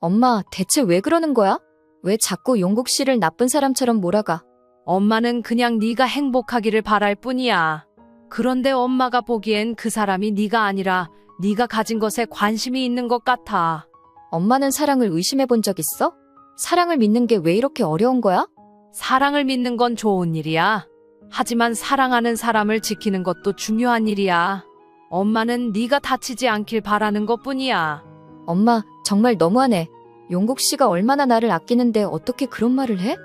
엄마, 대체 왜 그러는 거야? 왜 자꾸 용국 씨를 나쁜 사람처럼 몰아가? 엄마는 그냥 네가 행복하기를 바랄 뿐이야. 그런데 엄마가 보기엔 그 사람이 네가 아니라 네가 가진 것에 관심이 있는 것 같아. 엄마는 사랑을 의심해 본 적 있어? 사랑을 믿는 게 왜 이렇게 어려운 거야? 사랑을 믿는 건 좋은 일이야. 하지만 사랑하는 사람을 지키는 것도 중요한 일이야. 엄마는 네가 다치지 않길 바라는 것뿐이야. 엄마, 정말 너무하네. 용국 씨가 얼마나 나를 아끼는데 어떻게 그런 말을 해?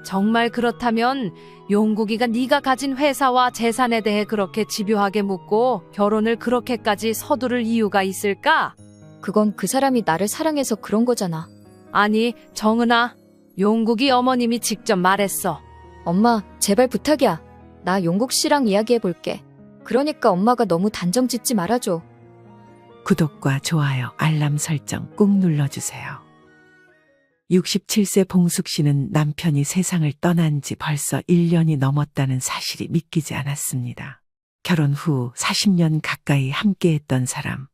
정말 그렇다면 용국이가 네가 가진 회사와 재산에 대해 그렇게 집요하게 묻고 결혼을 그렇게까지 서두를 이유가 있을까? 그건 그 사람이 나를 사랑해서 그런 거잖아. 아니, 정은아. 용국이 어머님이 직접 말했어. 엄마, 제발 부탁이야. 나 용국 씨랑 이야기해 볼게. 그러니까 엄마가 너무 단정 짓지 말아줘. 구독과 좋아요, 알람 설정 꾹 눌러주세요. 67세 봉숙 씨는 남편이 세상을 떠난 지 벌써 1년이 넘었다는 사실이 믿기지 않았습니다. 결혼 후 40년 가까이 함께했던 사람,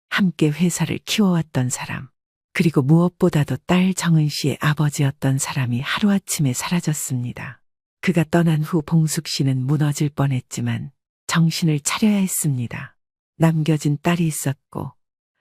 함께 회사를 키워왔던 사람, 그리고 무엇보다도 딸 정은 씨의 아버지였던 사람이 하루아침에 사라졌습니다. 그가 떠난 후 봉숙 씨는 무너질 뻔했지만 정신을 차려야 했습니다. 남겨진 딸이 있었고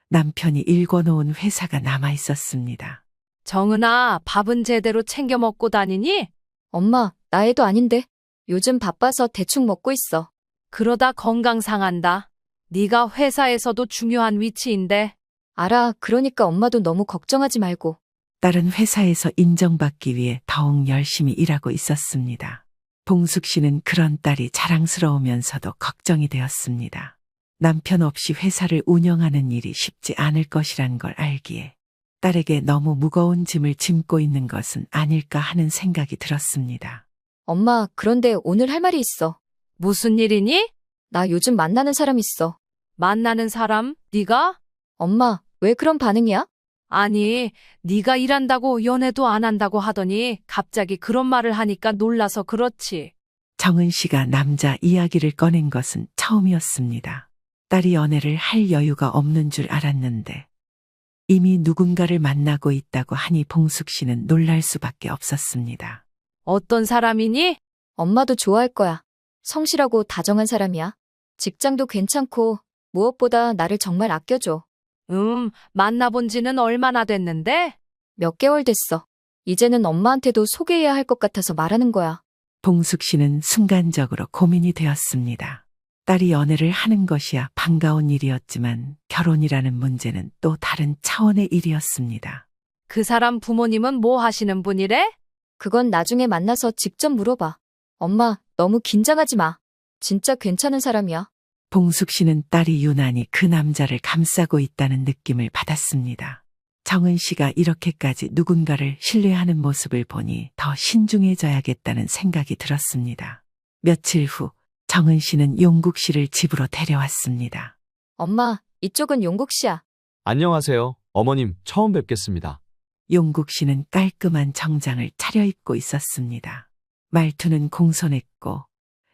남편이 일궈놓은 회사가 남아 있었습니다. 정은아, 밥은 제대로 챙겨 먹고 다니니? 엄마, 나 애도 아닌데. 요즘 바빠서 대충 먹고 있어. 그러다 건강 상한다. 네가 회사에서도 중요한 위치인데. 알아. 그러니까 엄마도 너무 걱정하지 말고. 딸은 회사에서 인정받기 위해 더욱 열심히 일하고 있었습니다. 봉숙 씨는 그런 딸이 자랑스러우면서도 걱정이 되었습니다. 남편 없이 회사를 운영하는 일이 쉽지 않을 것이란 걸 알기에 딸에게 너무 무거운 짐을 짐고 있는 것은 아닐까 하는 생각이 들었습니다. 엄마, 그런데 오늘 할 말이 있어. 무슨 일이니? 나 요즘 만나는 사람 있어. 만나는 사람? 네가? 엄마, 왜 그런 반응이야? 아니, 네가 일한다고 연애도 안 한다고 하더니 갑자기 그런 말을 하니까 놀라서 그렇지. 정은 씨가 남자 이야기를 꺼낸 것은 처음이었습니다. 딸이 연애를 할 여유가 없는 줄 알았는데 이미 누군가를 만나고 있다고 하니 봉숙 씨는 놀랄 수밖에 없었습니다. 어떤 사람이니? 엄마도 좋아할 거야. 성실하고 다정한 사람이야. 직장도 괜찮고 무엇보다 나를 정말 아껴줘. 만나본 지는 얼마나 됐는데? 몇 개월 됐어. 이제는 엄마한테도 소개해야 할 것 같아서 말하는 거야. 봉숙 씨는 순간적으로 고민이 되었습니다. 딸이 연애를 하는 것이야 반가운 일이었지만 결혼이라는 문제는 또 다른 차원의 일이었습니다. 그 사람 부모님은 뭐 하시는 분이래? 그건 나중에 만나서 직접 물어봐. 엄마, 너무 긴장하지 마. 진짜 괜찮은 사람이야. 봉숙 씨는 딸이 유난히 그 남자를 감싸고 있다는 느낌을 받았습니다. 정은 씨가 이렇게까지 누군가를 신뢰하는 모습을 보니 더 신중해져야겠다는 생각이 들었습니다. 며칠 후 정은 씨는 용국 씨를 집으로 데려왔습니다. 엄마, 이쪽은 용국 씨야. 안녕하세요. 어머님, 처음 뵙겠습니다. 용국 씨는 깔끔한 정장을 차려입고 있었습니다. 말투는 공손했고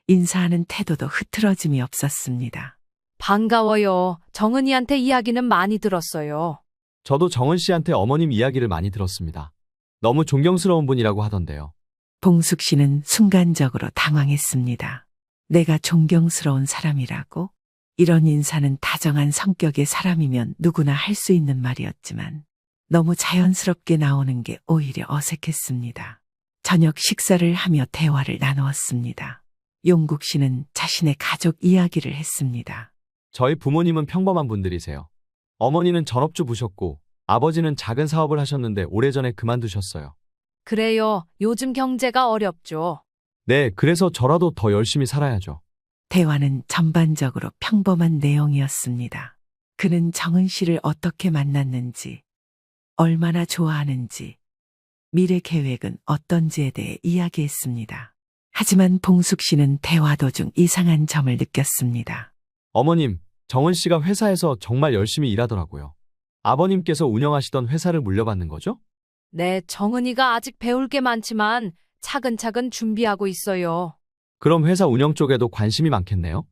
인사하는 태도도 흐트러짐이 없었습니다. 반가워요. 정은이한테 이야기는 많이 들었어요. 저도 정은 씨한테 어머님 이야기를 많이 들었습니다. 너무 존경스러운 분이라고 하던데요. 봉숙 씨는 순간적으로 당황했습니다. 내가 존경스러운 사람이라고? 이런 인사는 다정한 성격의 사람이면 누구나 할 수 있는 말이었지만 너무 자연스럽게 나오는 게 오히려 어색했습니다. 저녁 식사를 하며 대화를 나누었습니다. 용국 씨는 자신의 가족 이야기를 했습니다. 저희 부모님은 평범한 분들이세요. 어머니는 전업주 부셨고 아버지는 작은 사업을 하셨는데 오래전에 그만두셨어요. 그래요. 요즘 경제가 어렵죠. 네, 그래서 저라도 더 열심히 살아야죠. 대화는 전반적으로 평범한 내용이었습니다. 그는 정은 씨를 어떻게 만났는지, 얼마나 좋아하는지, 미래 계획은 어떤지에 대해 이야기했습니다. 하지만 봉숙 씨는 대화 도중 이상한 점을 느꼈습니다. 어머님, 정은 씨가 회사에서 정말 열심히 일하더라고요. 아버님께서 운영하시던 회사를 물려받는 거죠? 네, 정은이가 아직 배울 게 많지만 차근차근 준비하고 있어요. 그럼 회사 운영 쪽에도 관심이 많겠네요?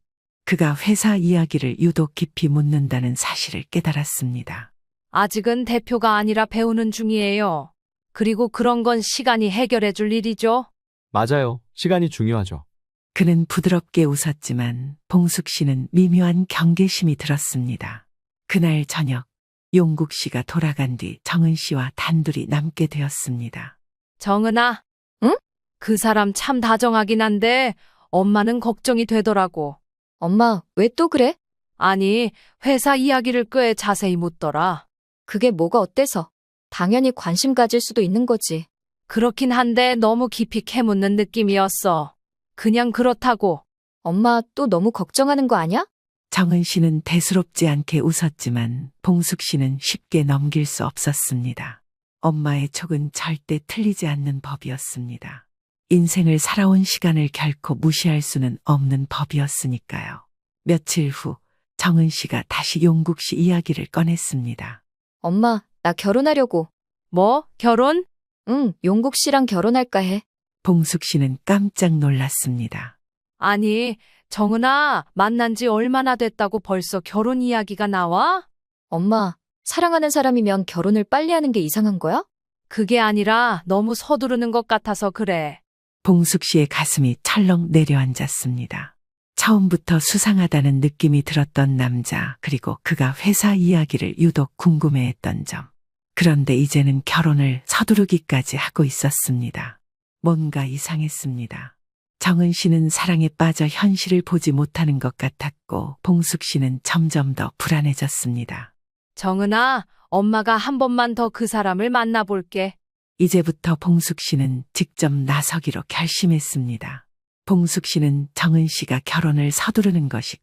그가 회사 이야기를 유독 깊이 묻는다는 사실을 깨달았습니다. 아직은 대표가 아니라 배우는 중이에요. 그리고 그런 건 시간이 해결해 줄 일이죠. 맞아요. 시간이 중요하죠. 그는 부드럽게 웃었지만 봉숙 씨는 미묘한 경계심이 들었습니다. 그날 저녁 용국 씨가 돌아간 뒤 정은 씨와 단둘이 남게 되었습니다. 정은아. 응? 그 사람 참 다정하긴 한데 엄마는 걱정이 되더라고. 엄마, 왜 또 그래? 아니, 회사 이야기를 꽤 자세히 묻더라. 그게 뭐가 어때서? 당연히 관심 가질 수도 있는 거지. 그렇긴 한데 너무 깊이 캐묻는 느낌이었어. 그냥 그렇다고. 엄마 또 너무 걱정하는 거 아니야? 정은 씨는 대수롭지 않게 웃었지만 봉숙 씨는 쉽게 넘길 수 없었습니다. 엄마의 촉은 절대 틀리지 않는 법이었습니다. 인생을 살아온 시간을 결코 무시할 수는 없는 법이었으니까요. 며칠 후 정은 씨가 다시 용국 씨 이야기를 꺼냈습니다. 엄마, 나 결혼하려고. 뭐? 결혼? 응, 용국 씨랑 결혼할까 해. 봉숙 씨는 깜짝 놀랐습니다. 아니, 정은아, 만난 지 얼마나 됐다고 벌써 결혼 이야기가 나와? 엄마, 사랑하는 사람이면 결혼을 빨리 하는 게 이상한 거야? 그게 아니라 너무 서두르는 것 같아서 그래. 봉숙 씨의 가슴이 철렁 내려앉았습니다. 처음부터 수상하다는 느낌이 들었던 남자, 그리고 그가 회사 이야기를 유독 궁금해했던 점. 그런데 이제는 결혼을 서두르기까지 하고 있었습니다. 뭔가 이상했습니다. 정은 씨는 사랑에 빠져 현실을 보지 못하는 것 같았고, 봉숙 씨는 점점 더 불안해졌습니다. 정은아, 엄마가 한 번만 더 그 사람을 만나볼게. 이제부터 봉숙 씨는 직접 나서기로 결심했습니다. 봉숙 씨는 정은 씨가 결혼을 서두르는 것이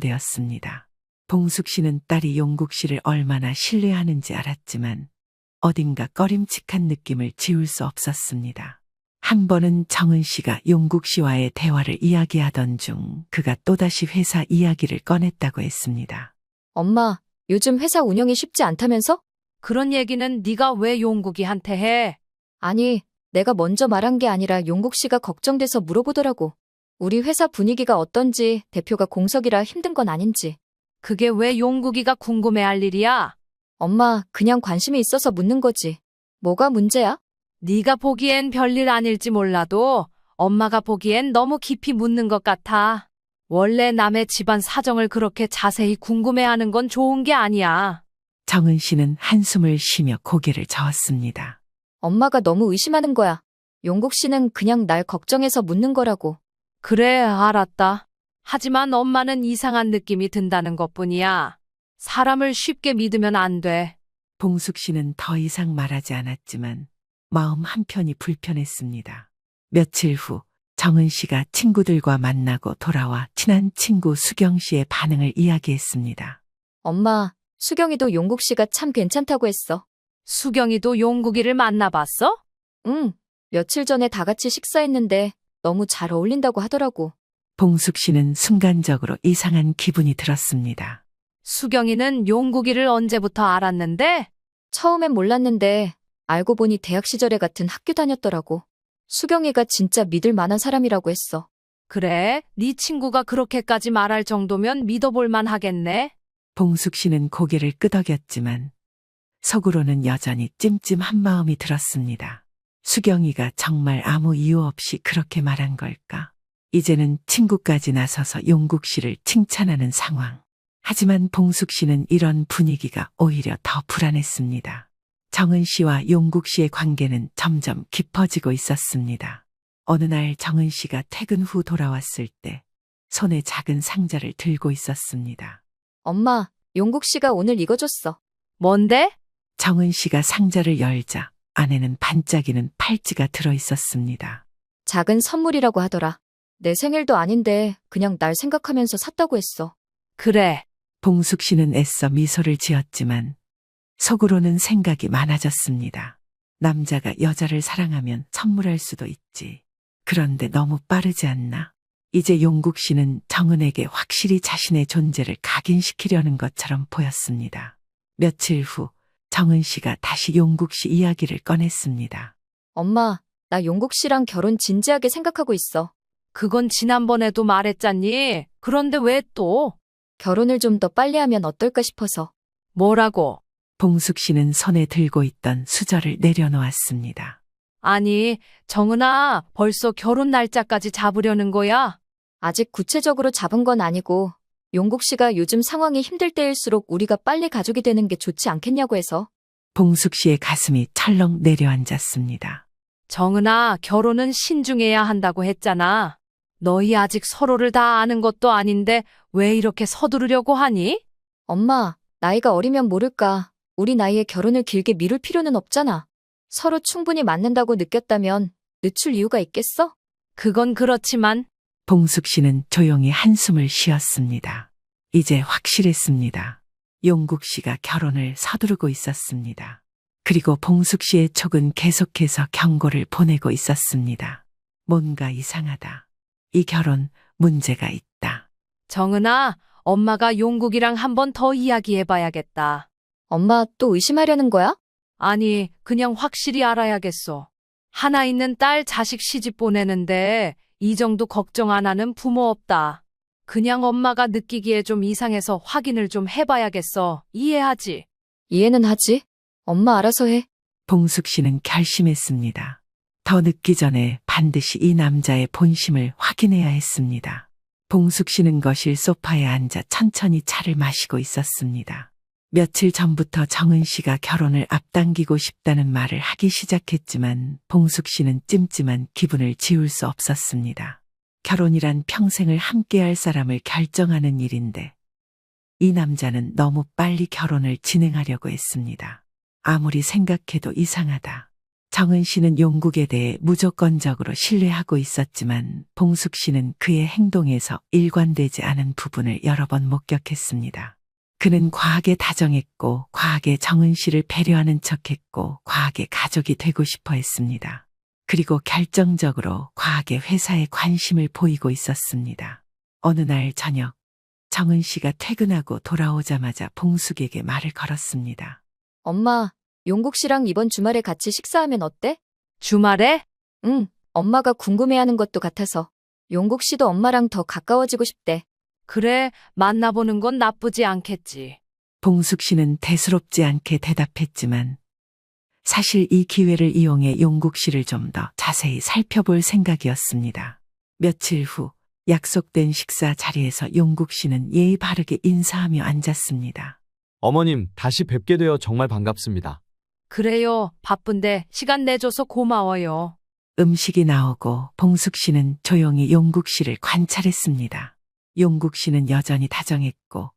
걱정되었습니다. 봉숙 씨는 딸이 용국 씨를 얼마나 신뢰하는지 알았지만 어딘가 꺼림칙한 느낌을 지울 수 없었습니다. 한 번은 정은 씨가 용국 씨와의 대화를 이야기하던 중 그가 또다시 회사 이야기를 꺼냈다고 했습니다. 엄마, 요즘 회사 운영이 쉽지 않다면서? 그런 얘기는 네가 왜 용국이한테 해? 아니, 내가 먼저 말한 게 아니라 용국 씨가 걱정돼서 물어보더라고. 우리 회사 분위기가 어떤지, 대표가 공석이라 힘든 건 아닌지. 그게 왜 용국이가 궁금해할 일이야? 엄마, 그냥 관심이 있어서 묻는 거지. 뭐가 문제야? 네가 보기엔 별일 아닐지 몰라도 엄마가 보기엔 너무 깊이 묻는 것 같아. 원래 남의 집안 사정을 그렇게 자세히 궁금해하는 건 좋은 게 아니야. 정은 씨는 한숨을 쉬며 고개를 저었습니다. 엄마가 너무 의심하는 거야. 용국 씨는 그냥 날 걱정해서 묻는 거라고. 그래, 알았다. 하지만 엄마는 이상한 느낌이 든다는 것뿐이야. 사람을 쉽게 믿으면 안 돼. 봉숙 씨는 더 이상 말하지 않았지만 마음 한편이 불편했습니다. 며칠 후 정은 씨가 친구들과 만나고 돌아와 친한 친구 수경 씨의 반응을 이야기했습니다. 엄마, 수경이도 용국 씨가 참 괜찮다고 했어. 수경이도 용국이를 만나봤어? 응, 며칠 전에 다 같이 식사했는데 너무 잘 어울린다고 하더라고. 봉숙 씨는 순간적으로 이상한 기분이 들었습니다. 수경이는 용국이를 언제부터 알았는데? 처음엔 몰랐는데 알고 보니 대학 시절에 같은 학교 다녔더라고. 수경이가 진짜 믿을 만한 사람이라고 했어. 그래, 네 친구가 그렇게까지 말할 정도면 믿어볼 만하겠네. 봉숙 씨는 고개를 끄덕였지만 속으로는 여전히 찜찜한 마음이 들었습니다. 수경이가 정말 아무 이유 없이 그렇게 말한 걸까? 이제는 친구까지 나서서 용국 씨를 칭찬하는 상황. 하지만 봉숙 씨는 이런 분위기가 오히려 더 불안했습니다. 정은 씨와 용국 씨의 관계는 점점 깊어지고 있었습니다. 어느 날 정은 씨가 퇴근 후 돌아왔을 때 손에 작은 상자를 들고 있었습니다. 엄마, 용국 씨가 오늘 이거 줬어. 뭔데? 정은 씨가 상자를 열자 안에는 반짝이는 팔찌가 들어 있었습니다. 작은 선물이라고 하더라. 내 생일도 아닌데 그냥 날 생각하면서 샀다고 했어. 그래. 봉숙 씨는 애써 미소를 지었지만 속으로는 생각이 많아졌습니다. 남자가 여자를 사랑하면 선물할 수도 있지. 그런데 너무 빠르지 않나? 이제 용국 씨는 정은에게 확실히 자신의 존재를 각인시키려는 것처럼 보였습니다. 며칠 후 정은 씨가 다시 용국 씨 이야기를 꺼냈습니다. 엄마, 나 용국 씨랑 결혼 진지하게 생각하고 있어. 그건 지난번에도 말했잖니. 그런데 왜 또? 결혼을 좀 더 빨리 하면 어떨까 싶어서. 뭐라고? 봉숙 씨는 손에 들고 있던 수저를 내려놓았습니다. 아니, 정은아, 벌써 결혼 날짜까지 잡으려는 거야? 아직 구체적으로 잡은 건 아니고 용국 씨가 요즘 상황이 힘들 때일수록 우리가 빨리 가족이 되는 게 좋지 않겠냐고 해서. 봉숙 씨의 가슴이 철렁 내려앉았습니다. 정은아, 결혼은 신중해야 한다고 했잖아. 너희 아직 서로를 다 아는 것도 아닌데 왜 이렇게 서두르려고 하니? 엄마, 나이가 어리면 모를까. 우리 나이에 결혼을 길게 미룰 필요는 없잖아. 서로 충분히 맞는다고 느꼈다면 늦출 이유가 있겠어? 그건 그렇지만 봉숙 씨는 조용히 한숨을 쉬었습니다. 이제 확실했습니다. 용국 씨가 결혼을 서두르고 있었습니다. 그리고 봉숙 씨의 촉은 계속해서 경고를 보내고 있었습니다. 뭔가 이상하다. 이 결혼 문제가 있다. 정은아, 엄마가 용국이랑 한 번 더 이야기해봐야겠다. 엄마 또 의심하려는 거야? 아니, 그냥 확실히 알아야겠어. 하나 있는 딸 자식 시집 보내는데 이 정도 걱정 안 하는 부모 없다. 그냥 엄마가 느끼기에 좀 이상해서 확인을 좀 해봐야겠어. 이해하지? 이해는 하지. 엄마 알아서 해. 봉숙 씨는 결심했습니다. 더 늦기 전에 반드시 이 남자의 본심을 확인해야 했습니다. 봉숙 씨는 거실 소파에 앉아 천천히 차를 마시고 있었습니다. 며칠 전부터 정은 씨가 결혼을 앞당기고 싶다는 말을 하기 시작했지만 봉숙 씨는 찜찜한 기분을 지울 수 없었습니다. 결혼이란 평생을 함께할 사람을 결정하는 일인데 이 남자는 너무 빨리 결혼을 진행하려고 했습니다. 아무리 생각해도 이상하다. 정은 씨는 용국에 대해 무조건적으로 신뢰하고 있었지만 봉숙 씨는 그의 행동에서 일관되지 않은 부분을 여러 번 목격했습니다. 그는 과하게 다정했고 과하게 정은 씨를 배려하는 척했고 과하게 가족이 되고 싶어 했습니다. 그리고 결정적으로 과하게 회사에 관심을 보이고 있었습니다. 어느 날 저녁 정은 씨가 퇴근하고 돌아오자마자 봉숙에게 말을 걸었습니다. 엄마, 용국 씨랑 이번 주말에 같이 식사하면 어때? 주말에? 응, 엄마가 궁금해하는 것도 같아서. 용국 씨도 엄마랑 더 가까워지고 싶대. 그래, 만나보는 건 나쁘지 않겠지. 봉숙 씨는 대수롭지 않게 대답했지만 사실 이 기회를 이용해 용국 씨를 좀 더 자세히 살펴볼 생각이었습니다. 며칠 후 약속된 식사 자리에서 용국 씨는 예의 바르게 인사하며 앉았습니다. 어머님, 다시 뵙게 되어 정말 반갑습니다. 그래요, 바쁜데 시간 내줘서 고마워요. 음식이 나오고 봉숙 씨는 조용히 용국 씨를 관찰했습니다. 용국 씨는 여전히 다정했고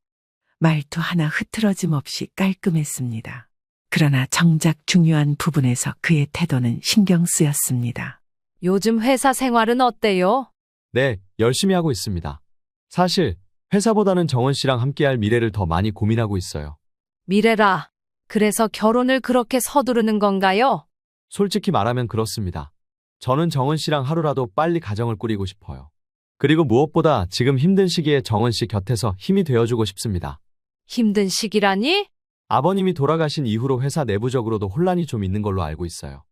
말투 하나 흐트러짐 없이 깔끔했습니다. 그러나 정작 중요한 부분에서 그의 태도는 신경 쓰였습니다. 요즘 회사 생활은 어때요? 네, 열심히 하고 있습니다. 사실 회사보다는 정은 씨랑 함께할 미래를 더 많이 고민하고 있어요. 미래라. 그래서 결혼을 그렇게 서두르는 건가요? 솔직히 말하면 그렇습니다. 저는 정은 씨랑 하루라도 빨리 가정을 꾸리고 싶어요. 그리고 무엇보다 지금 힘든 시기에 정은 씨 곁에서 힘이 되어주고 싶습니다. 힘든 시기라니? 아버님이 돌아가신 이후로 회사 내부적으로도 혼란이 좀 있는 걸로 알고 있어요.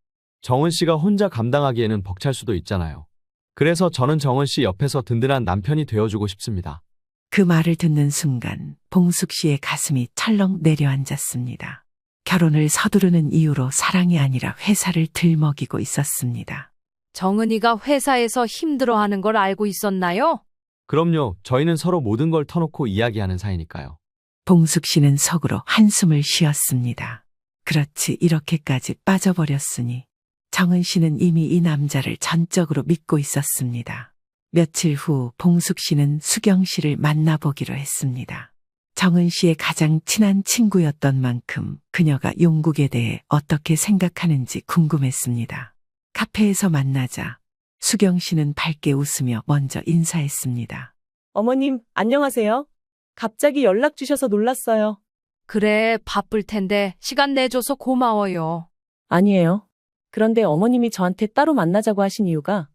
정은 씨가 혼자 감당하기에는 벅찰 수도 있잖아요. 그래서 저는 정은 씨 옆에서 든든한 남편이 되어주고 싶습니다. 그 말을 듣는 순간 봉숙 씨의 가슴이 철렁 내려앉았습니다. 결혼을 서두르는 이유로 사랑이 아니라 회사를 들먹이고 있었습니다. 정은이가 회사에서 힘들어하는 걸 알고 있었나요? 그럼요, 저희는 서로 모든 걸 터놓고 이야기하는 사이니까요. 봉숙 씨는 속으로 한숨을 쉬었습니다. 그렇지, 이렇게까지 빠져버렸으니 정은 씨는 이미 이 남자를 전적으로 믿고 있었습니다. 며칠 후 봉숙 씨는 수경 씨를 만나보기로 했습니다. 정은 씨의 가장 친한 친구였던 만큼 그녀가 용국에 대해 어떻게 생각하는지 궁금했습니다. 카페에서 만나자 수경 씨는 밝게 웃으며 먼저 인사했습니다. 어머님, 안녕하세요. 갑자기 연락 주셔서 놀랐어요. 그래, 바쁠 텐데 시간 내줘서 고마워요. 아니에요. 그런데 어머님이 저한테 따로 만나자고 하신 이유가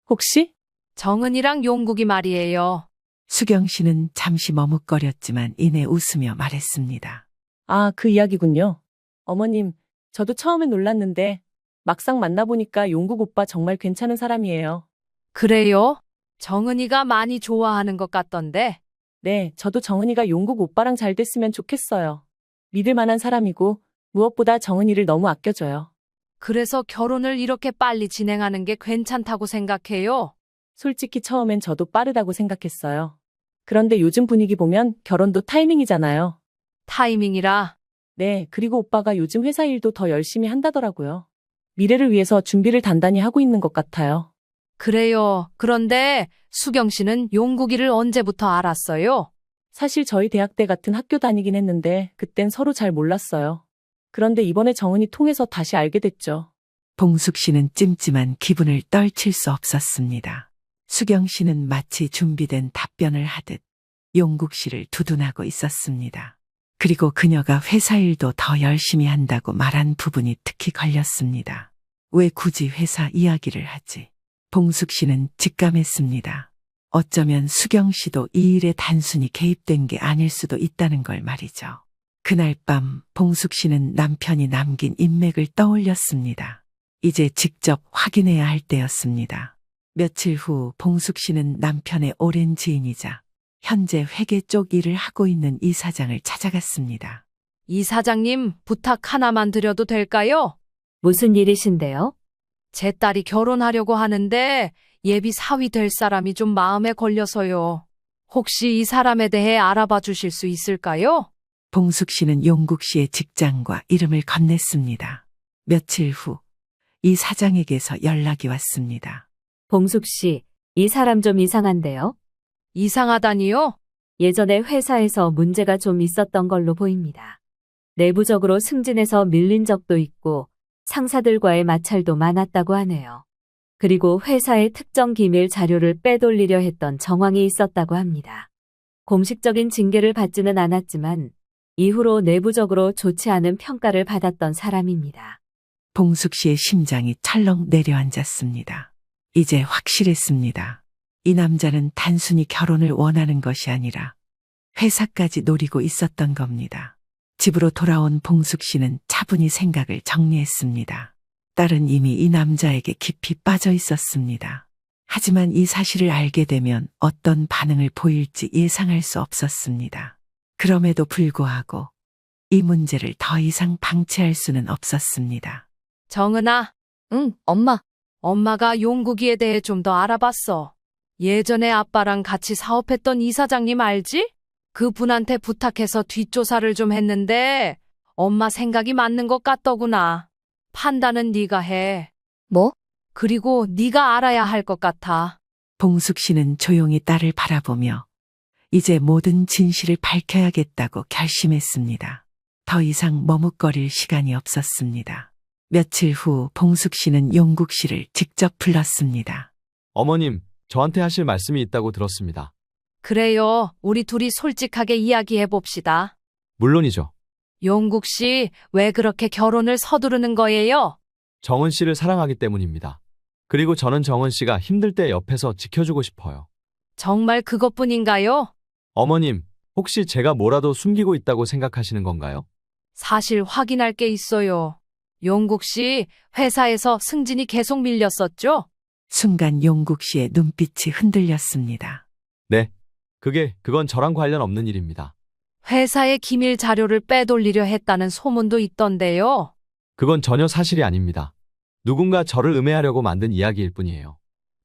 혹시? 정은이랑 용국이 말이에요. 수경 씨는 잠시 머뭇거렸지만 이내 웃으며 말했습니다. 아, 그 이야기군요. 어머님, 저도 처음엔 놀랐는데 막상 만나보니까 용국 오빠 정말 괜찮은 사람이에요. 그래요? 정은이가 많이 좋아하는 것 같던데. 네, 저도 정은이가 용국 오빠랑 잘 됐으면 좋겠어요. 믿을 만한 사람이고 무엇보다 정은이를 너무 아껴줘요. 그래서 결혼을 이렇게 빨리 진행하는 게 괜찮다고 생각해요. 솔직히 처음엔 저도 빠르다고 생각했어요. 그런데 요즘 분위기 보면 결혼도 타이밍이잖아요. 타이밍이라. 네, 그리고 오빠가 요즘 회사 일도 더 열심히 한다더라고요. 미래를 위해서 준비를 단단히 하고 있는 것 같아요. 그래요. 그런데 수경 씨는 용국이를 언제부터 알았어요? 사실 저희 대학 때 같은 학교 다니긴 했는데 그땐 서로 잘 몰랐어요. 그런데 이번에 정은이 통해서 다시 알게 됐죠. 봉숙 씨는 찜찜한 기분을 떨칠 수 없었습니다. 수경 씨는 마치 준비된 답변을 하듯 용국 씨를 두둔하고 있었습니다. 그리고 그녀가 회사 일도 더 열심히 한다고 말한 부분이 특히 걸렸습니다. 왜 굳이 회사 이야기를 하지? 봉숙 씨는 직감했습니다. 어쩌면 수경 씨도 이 일에 단순히 개입된 게 아닐 수도 있다는 걸 말이죠. 그날 밤 봉숙 씨는 남편이 남긴 인맥을 떠올렸습니다. 이제 직접 확인해야 할 때였습니다. 며칠 후 봉숙 씨는 남편의 오랜 지인이자 현재 회계 쪽 일을 하고 있는 이 사장을 찾아갔습니다. 이 사장님, 부탁 하나만 드려도 될까요? 무슨 일이신데요? 제 딸이 결혼하려고 하는데 예비 사위 될 사람이 좀 마음에 걸려서요. 혹시 이 사람에 대해 알아봐 주실 수 있을까요? 봉숙 씨는 용국 씨의 직장과 이름을 건넸습니다. 며칠 후 이 사장에게서 연락이 왔습니다. 봉숙 씨, 이 사람 좀 이상한데요? 이상하다니요? 예전에 회사에서 문제가 좀 있었던 걸로 보입니다. 내부적으로 승진해서 밀린 적도 있고 상사들과의 마찰도 많았다고 하네요. 그리고 회사의 특정 기밀 자료를 빼돌리려 했던 정황이 있었다고 합니다. 공식적인 징계를 받지는 않았지만 이후로 내부적으로 좋지 않은 평가를 받았던 사람입니다. 봉숙 씨의 심장이 철렁 내려앉았습니다. 이제 확실했습니다. 이 남자는 단순히 결혼을 원하는 것이 아니라 회사까지 노리고 있었던 겁니다. 집으로 돌아온 봉숙 씨는 차분히 생각을 정리했습니다. 딸은 이미 이 남자에게 깊이 빠져 있었습니다. 하지만 이 사실을 알게 되면 어떤 반응을 보일지 예상할 수 없었습니다. 그럼에도 불구하고 이 문제를 더 이상 방치할 수는 없었습니다. 정은아, 응, 엄마. 엄마가 용국이에 대해 좀 더 알아봤어. 예전에 아빠랑 같이 사업했던 이 사장님 알지? 그분한테 부탁해서 뒷조사를 좀 했는데 엄마 생각이 맞는 것 같더구나. 판단은 네가 해. 뭐? 그리고 네가 알아야 할 것 같아. 봉숙 씨는 조용히 딸을 바라보며 이제 모든 진실을 밝혀야겠다고 결심했습니다. 더 이상 머뭇거릴 시간이 없었습니다. 며칠 후 봉숙 씨는 용국 씨를 직접 불렀습니다. 어머님, 저한테 하실 말씀이 있다고 들었습니다. 그래요. 우리 둘이 솔직하게 이야기해 봅시다. 물론이죠. 용국 씨, 왜 그렇게 결혼을 서두르는 거예요? 정은 씨를 사랑하기 때문입니다. 그리고 저는 정은 씨가 힘들 때 옆에서 지켜주고 싶어요. 정말 그것뿐인가요? 어머님, 혹시 제가 뭐라도 숨기고 있다고 생각하시는 건가요? 사실 확인할 게 있어요. 용국 씨, 회사에서 승진이 계속 밀렸었죠? 순간 용국 씨의 눈빛이 흔들렸습니다. 네. 그건 저랑 관련 없는 일입니다. 회사의 기밀 자료를 빼돌리려 했다는 소문도 있던데요. 그건 전혀 사실이 아닙니다. 누군가 저를 음해하려고 만든 이야기일 뿐이에요.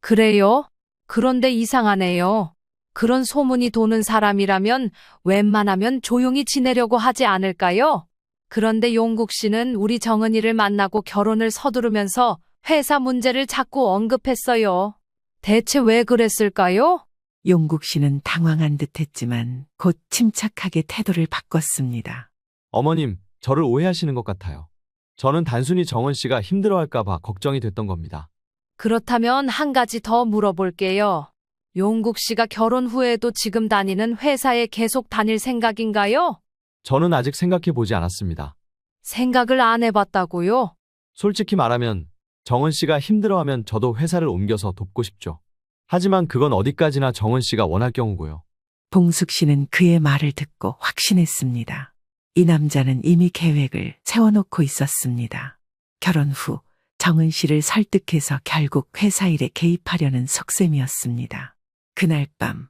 그래요? 그런데 이상하네요. 그런 소문이 도는 사람이라면 웬만하면 조용히 지내려고 하지 않을까요? 그런데 용국 씨는 우리 정은이를 만나고 결혼을 서두르면서 회사 문제를 자꾸 언급했어요. 대체 왜 그랬을까요? 용국 씨는 당황한 듯했지만 곧 침착하게 태도를 바꿨습니다. 어머님, 저를 오해하시는 것 같아요. 저는 단순히 정은 씨가 힘들어할까봐 걱정이 됐던 겁니다. 그렇다면 한 가지 더 물어볼게요. 용국 씨가 결혼 후에도 지금 다니는 회사에 계속 다닐 생각인가요? 저는 아직 생각해 보지 않았습니다. 생각을 안 해봤다고요? 솔직히 말하면 정은 씨가 힘들어하면 저도 회사를 옮겨서 돕고 싶죠. 하지만 그건 어디까지나 정은 씨가 원할 경우고요. 봉숙 씨는 그의 말을 듣고 확신했습니다. 이 남자는 이미 계획을 세워놓고 있었습니다. 결혼 후 정은 씨를 설득해서 결국 회사 일에 개입하려는 속셈이었습니다. 그날 밤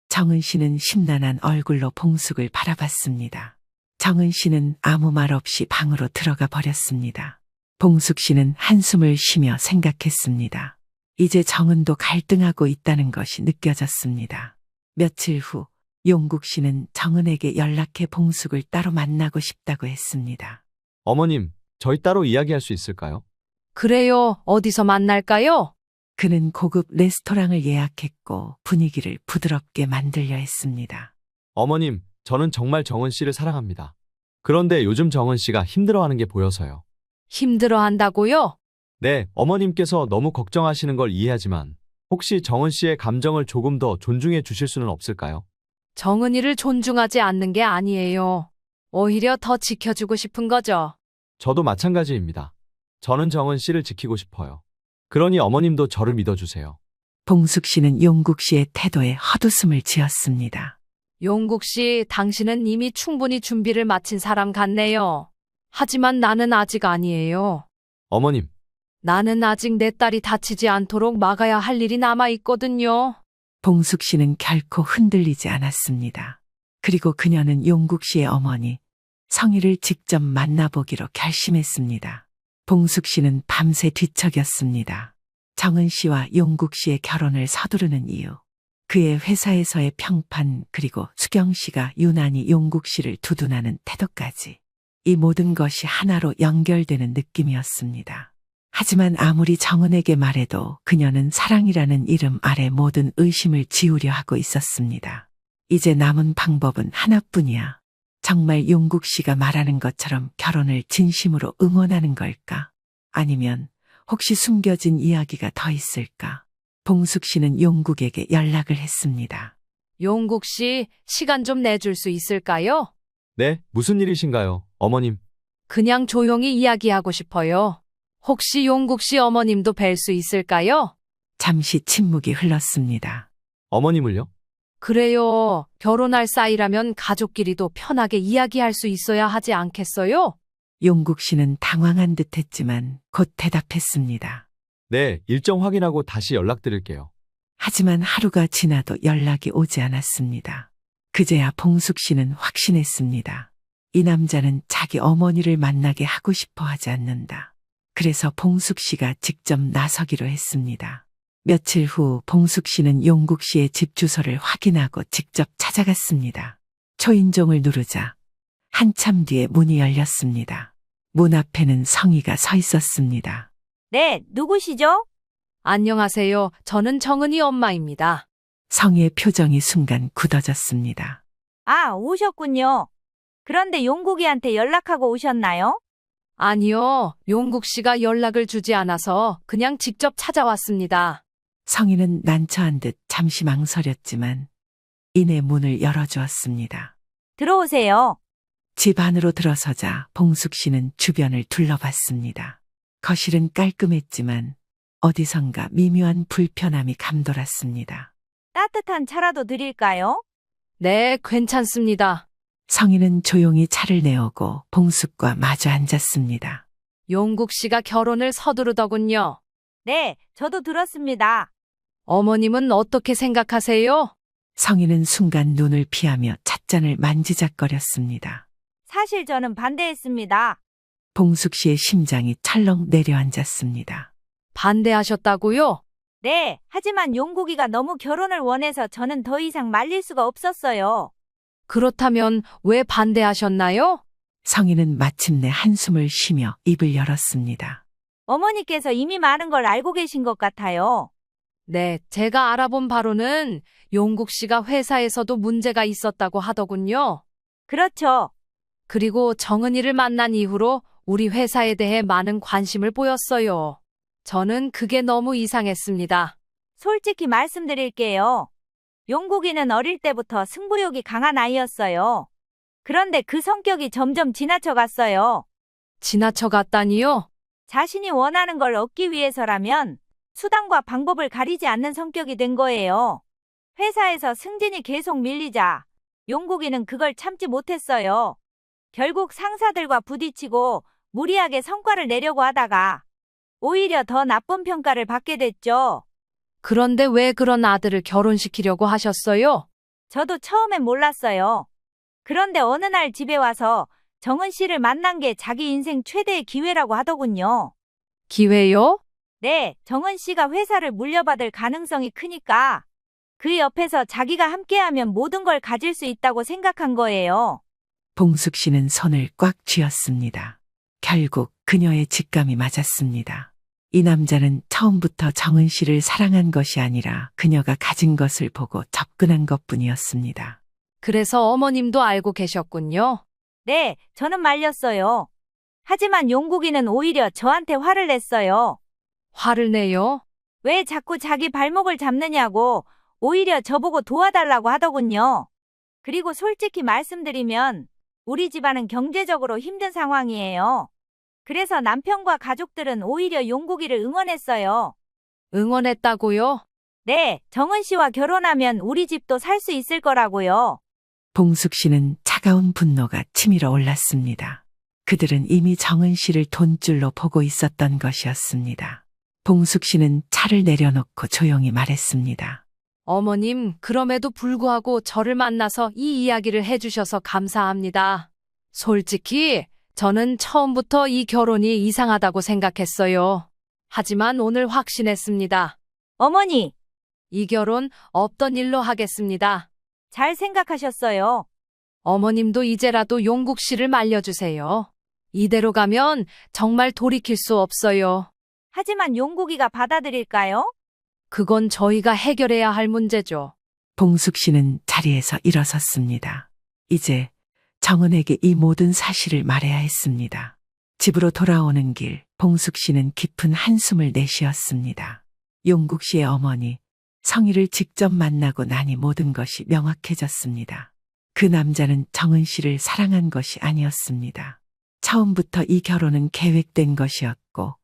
정은 씨는 심란한 얼굴로 봉숙을 바라봤습니다. 정은 씨는 아무 말 없이 방으로 들어가 버렸습니다. 봉숙 씨는 한숨을 쉬며 생각했습니다. 이제 정은도 갈등하고 있다는 것이 느껴졌습니다. 며칠 후 용국 씨는 정은에게 연락해 봉숙을 따로 만나고 싶다고 했습니다. 어머님, 저희 따로 이야기할 수 있을까요? 그래요. 어디서 만날까요? 그는 고급 레스토랑을 예약했고 분위기를 부드럽게 만들려 했습니다. 어머님, 저는 정말 정은 씨를 사랑합니다. 그런데 요즘 정은 씨가 힘들어하는 게 보여서요. 힘들어 한다고요? 네, 어머님께서 너무 걱정하시는 걸 이해하지만 혹시 정은 씨의 감정을 조금 더 존중해 주실 수는 없을까요? 정은이를 존중하지 않는 게 아니에요. 오히려 더 지켜주고 싶은 거죠. 저도 마찬가지입니다. 저는 정은 씨를 지키고 싶어요. 그러니 어머님도 저를 믿어주세요. 봉숙 씨는 용국 씨의 태도에 헛웃음을 지었습니다. 용국 씨, 당신은 이미 충분히 준비를 마친 사람 같네요. 하지만 나는 아직 아니에요. 어머님, 나는 아직 내 딸이 다치지 않도록 막아야 할 일이 남아 있거든요. 봉숙 씨는 결코 흔들리지 않았습니다. 그리고 그녀는 용국 씨의 어머니 성희를 직접 만나보기로 결심했습니다. 봉숙 씨는 밤새 뒤척였습니다. 정은 씨와 용국 씨의 결혼을 서두르는 이유, 그의 회사에서의 평판, 그리고 수경 씨가 유난히 용국 씨를 두둔하는 태도까지, 이 모든 것이 하나로 연결되는 느낌이었습니다. 하지만 아무리 정은에게 말해도 그녀는 사랑이라는 이름 아래 모든 의심을 지우려 하고 있었습니다. 이제 남은 방법은 하나뿐이야. 정말 용국 씨가 말하는 것처럼 결혼을 진심으로 응원하는 걸까? 아니면 혹시 숨겨진 이야기가 더 있을까? 봉숙 씨는 용국에게 연락을 했습니다. 용국 씨, 시간 좀 내줄 수 있을까요? 네, 무슨 일이신가요, 어머님? 그냥 조용히 이야기하고 싶어요. 혹시 용국 씨 어머님도 뵐 수 있을까요? 잠시 침묵이 흘렀습니다. 어머님을요? 그래요. 결혼할 사이라면 가족끼리도 편하게 이야기할 수 있어야 하지 않겠어요? 용국 씨는 당황한 듯 했지만 곧 대답했습니다. 네, 일정 확인하고 다시 연락드릴게요. 하지만 하루가 지나도 연락이 오지 않았습니다. 그제야 봉숙 씨는 확신했습니다. 이 남자는 자기 어머니를 만나게 하고 싶어 하지 않는다. 그래서 봉숙 씨가 직접 나서기로 했습니다. 며칠 후 봉숙 씨는 용국 씨의 집 주소를 확인하고 직접 찾아갔습니다. 초인종을 누르자 한참 뒤에 문이 열렸습니다. 문 앞에는 성희가 서 있었습니다. 네, 누구시죠? 안녕하세요. 저는 정은이 엄마입니다. 성희의 표정이 순간 굳어졌습니다. 아, 오셨군요. 그런데 용국이한테 연락하고 오셨나요? 아니요. 용국 씨가 연락을 주지 않아서 그냥 직접 찾아왔습니다. 성희는 난처한 듯 잠시 망설였지만 이내 문을 열어주었습니다. 들어오세요. 집 안으로 들어서자 봉숙 씨는 주변을 둘러봤습니다. 거실은 깔끔했지만 어디선가 미묘한 불편함이 감돌았습니다. 따뜻한 차라도 드릴까요? 네, 괜찮습니다. 성희는 조용히 차를 내오고 봉숙과 마주 앉았습니다. 용국 씨가 결혼을 서두르더군요. 네, 저도 들었습니다. 어머님은 어떻게 생각하세요? 성희는 순간 눈을 피하며 찻잔을 만지작거렸습니다. 사실 저는 반대했습니다. 봉숙 씨의 심장이 철렁 내려앉았습니다. 반대하셨다고요? 네, 하지만 용국이가 너무 결혼을 원해서 저는 더 이상 말릴 수가 없었어요. 그렇다면 왜 반대하셨나요? 성희는 마침내 한숨을 쉬며 입을 열었습니다. 어머니께서 이미 많은 걸 알고 계신 것 같아요. 네, 제가 알아본 바로는 용국 씨가 회사에서도 문제가 있었다고 하더군요. 그렇죠. 그리고 정은이를 만난 이후로 우리 회사에 대해 많은 관심을 보였어요. 저는 그게 너무 이상했습니다. 솔직히 말씀드릴게요. 용국이는 어릴 때부터 승부욕이 강한 아이였어요. 그런데 그 성격이 점점 지나쳐갔어요. 지나쳐갔다니요? 자신이 원하는 걸 얻기 위해서라면 수단과 방법을 가리지 않는 성격이 된 거예요. 회사에서 승진이 계속 밀리자 용국이는 그걸 참지 못했어요. 결국 상사들과 부딪히고 무리하게 성과를 내려고 하다가 오히려 더 나쁜 평가를 받게 됐죠. 그런데 왜 그런 아들을 결혼시키려고 하셨어요? 저도 처음엔 몰랐어요. 그런데 어느 날 집에 와서 정은 씨를 만난 게 자기 인생 최대의 기회라고 하더군요. 기회요? 네, 정은 씨가 회사를 물려받을 가능성이 크니까 그 옆에서 자기가 함께하면 모든 걸 가질 수 있다고 생각한 거예요. 봉숙 씨는 손을 꽉 쥐었습니다. 결국 그녀의 직감이 맞았습니다. 이 남자는 처음부터 정은 씨를 사랑한 것이 아니라 그녀가 가진 것을 보고 접근한 것뿐이었습니다. 그래서 어머님도 알고 계셨군요. 네, 저는 말렸어요. 하지만 용국이는 오히려 저한테 화를 냈어요. 화를 내요? 왜 자꾸 자기 발목을 잡느냐고 오히려 저보고 도와달라고 하더군요. 그리고 솔직히 말씀드리면 우리 집안은 경제적으로 힘든 상황이에요. 그래서 남편과 가족들은 오히려 용국이를 응원했어요. 응원했다고요? 네, 정은 씨와 결혼하면 우리 집도 살 수 있을 거라고요. 봉숙 씨는 차가운 분노가 치밀어 올랐습니다. 그들은 이미 정은 씨를 돈줄로 보고 있었던 것이었습니다. 봉숙 씨는 차를 내려놓고 조용히 말했습니다. 어머님, 그럼에도 불구하고 저를 만나서 이 이야기를 해주셔서 감사합니다. 솔직히 저는 처음부터 이 결혼이 이상하다고 생각했어요. 하지만 오늘 확신했습니다. 어머니, 이 결혼 없던 일로 하겠습니다. 잘 생각하셨어요. 어머님도 이제라도 용국 씨를 말려주세요. 이대로 가면 정말 돌이킬 수 없어요. 하지만 용국이가 받아들일까요? 그건 저희가 해결해야 할 문제죠. 봉숙 씨는 자리에서 일어섰습니다. 이제 정은에게 이 모든 사실을 말해야 했습니다. 집으로 돌아오는 길, 봉숙 씨는 깊은 한숨을 내쉬었습니다. 용국 씨의 어머니, 성희를 직접 만나고 나니 모든 것이 명확해졌습니다. 그 남자는 정은 씨를 사랑한 것이 아니었습니다. 처음부터 이 결혼은 계획된 것이었고,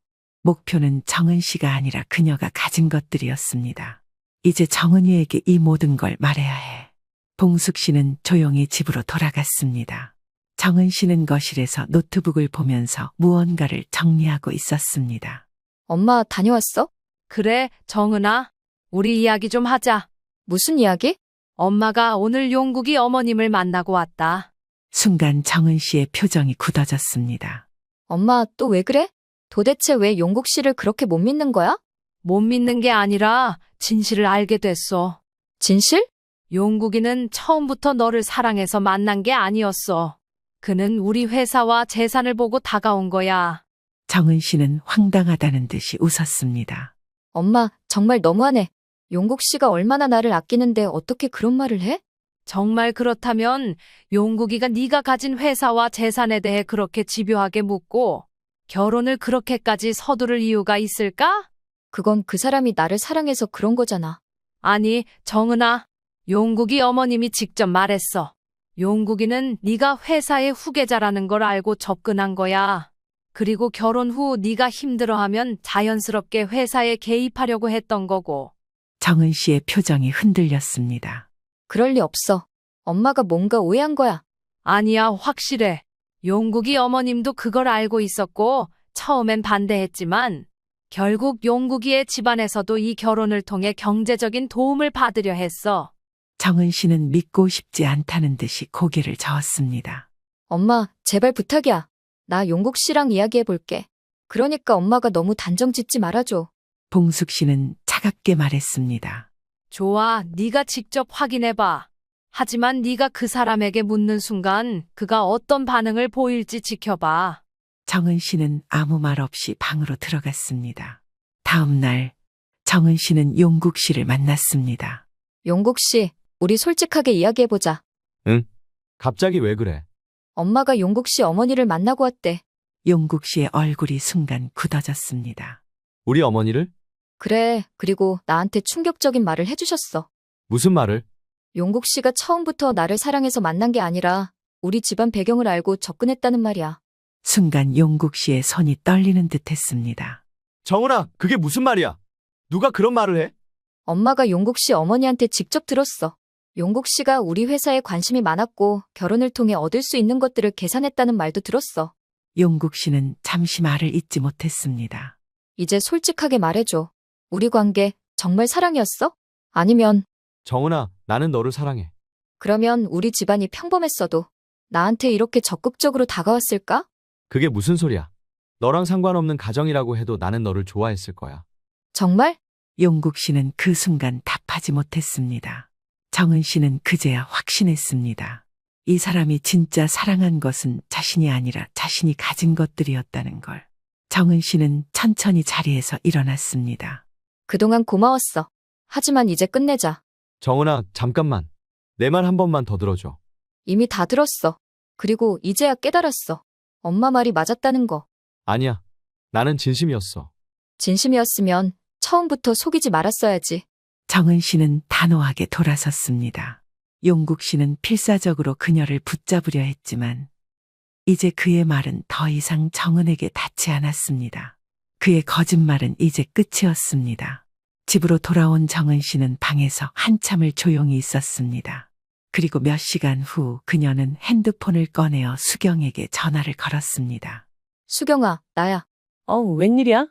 목표는 정은 씨가 아니라 그녀가 가진 것들이었습니다. 이제 정은이에게 이 모든 걸 말해야 해. 봉숙 씨는 조용히 집으로 돌아갔습니다. 정은 씨는 거실에서 노트북을 보면서 무언가를 정리하고 있었습니다. 엄마 다녀왔어? 그래, 정은아. 우리 이야기 좀 하자. 무슨 이야기? 엄마가 오늘 용국이 어머님을 만나고 왔다. 순간 정은 씨의 표정이 굳어졌습니다. 엄마 또 왜 그래? 도대체 왜 용국 씨를 그렇게 못 믿는 거야? 못 믿는 게 아니라 진실을 알게 됐어. 진실? 용국이는 처음부터 너를 사랑해서 만난 게 아니었어. 그는 우리 회사와 재산을 보고 다가온 거야. 정은 씨는 황당하다는 듯이 웃었습니다. 엄마 정말 너무하네. 용국 씨가 얼마나 나를 아끼는데 어떻게 그런 말을 해? 정말 그렇다면 용국이가 네가 가진 회사와 재산에 대해 그렇게 집요하게 묻고 결혼을 그렇게까지 서두를 이유가 있을까? 그건 그 사람이 나를 사랑해서 그런 거잖아. 아니, 정은아. 용국이 어머님이 직접 말했어. 용국이는 네가 회사의 후계자라는 걸 알고 접근한 거야. 그리고 결혼 후 네가 힘들어하면 자연스럽게 회사에 개입하려고 했던 거고. 정은 씨의 표정이 흔들렸습니다. 그럴 리 없어. 엄마가 뭔가 오해한 거야. 아니야, 확실해. 용국이 어머님도 그걸 알고 있었고 처음엔 반대했지만 결국 용국이의 집안에서도 이 결혼을 통해 경제적인 도움을 받으려 했어. 정은 씨는 믿고 싶지 않다는 듯이 고개를 저었습니다. 엄마 제발 부탁이야. 나 용국 씨랑 이야기해 볼게. 그러니까 엄마가 너무 단정 짓지 말아줘. 봉숙 씨는 차갑게 말했습니다. 좋아, 네가 직접 확인해봐. 하지만 네가 그 사람에게 묻는 순간 그가 어떤 반응을 보일지 지켜봐. 정은 씨는 아무 말 없이 방으로 들어갔습니다. 다음 날 정은 씨는 용국 씨를 만났습니다. 용국 씨, 우리 솔직하게 이야기해 보자. 응? 갑자기 왜 그래? 엄마가 용국 씨 어머니를 만나고 왔대. 용국 씨의 얼굴이 순간 굳어졌습니다. 우리 어머니를? 그래, 그리고 나한테 충격적인 말을 해주셨어. 무슨 말을? 용국 씨가 처음부터 나를 사랑해서 만난 게 아니라 우리 집안 배경을 알고 접근했다는 말이야. 순간 용국 씨의 손이 떨리는 듯 했습니다. 정은아, 그게 무슨 말이야? 누가 그런 말을 해? 엄마가 용국 씨 어머니한테 직접 들었어. 용국 씨가 우리 회사에 관심이 많았고 결혼을 통해 얻을 수 있는 것들을 계산했다는 말도 들었어. 용국 씨는 잠시 말을 잇지 못했습니다. 이제 솔직하게 말해줘. 우리 관계 정말 사랑이었어? 아니면 정은아, 나는 너를 사랑해. 그러면 우리 집안이 평범했어도 나한테 이렇게 적극적으로 다가왔을까? 그게 무슨 소리야? 너랑 상관없는 가정이라고 해도 나는 너를 좋아했을 거야. 정말? 용국 씨는 그 순간 답하지 못했습니다. 정은 씨는 그제야 확신했습니다. 이 사람이 진짜 사랑한 것은 자신이 아니라 자신이 가진 것들이었다는 걸. 정은 씨는 천천히 자리에서 일어났습니다. 그동안 고마웠어. 하지만 이제 끝내자. 정은아, 잠깐만. 내 말 한 번만 더 들어줘. 이미 다 들었어. 그리고 이제야 깨달았어. 엄마 말이 맞았다는 거. 아니야. 나는 진심이었어. 진심이었으면 처음부터 속이지 말았어야지. 정은 씨는 단호하게 돌아섰습니다. 용국 씨는 필사적으로 그녀를 붙잡으려 했지만 이제 그의 말은 더 이상 정은에게 닿지 않았습니다. 그의 거짓말은 이제 끝이었습니다. 집으로 돌아온 정은 씨는 방에서 한참을 조용히 있었습니다. 그리고 몇 시간 후 그녀는 핸드폰을 꺼내어 수경에게 전화를 걸었습니다. 수경아, 나야. 웬일이야?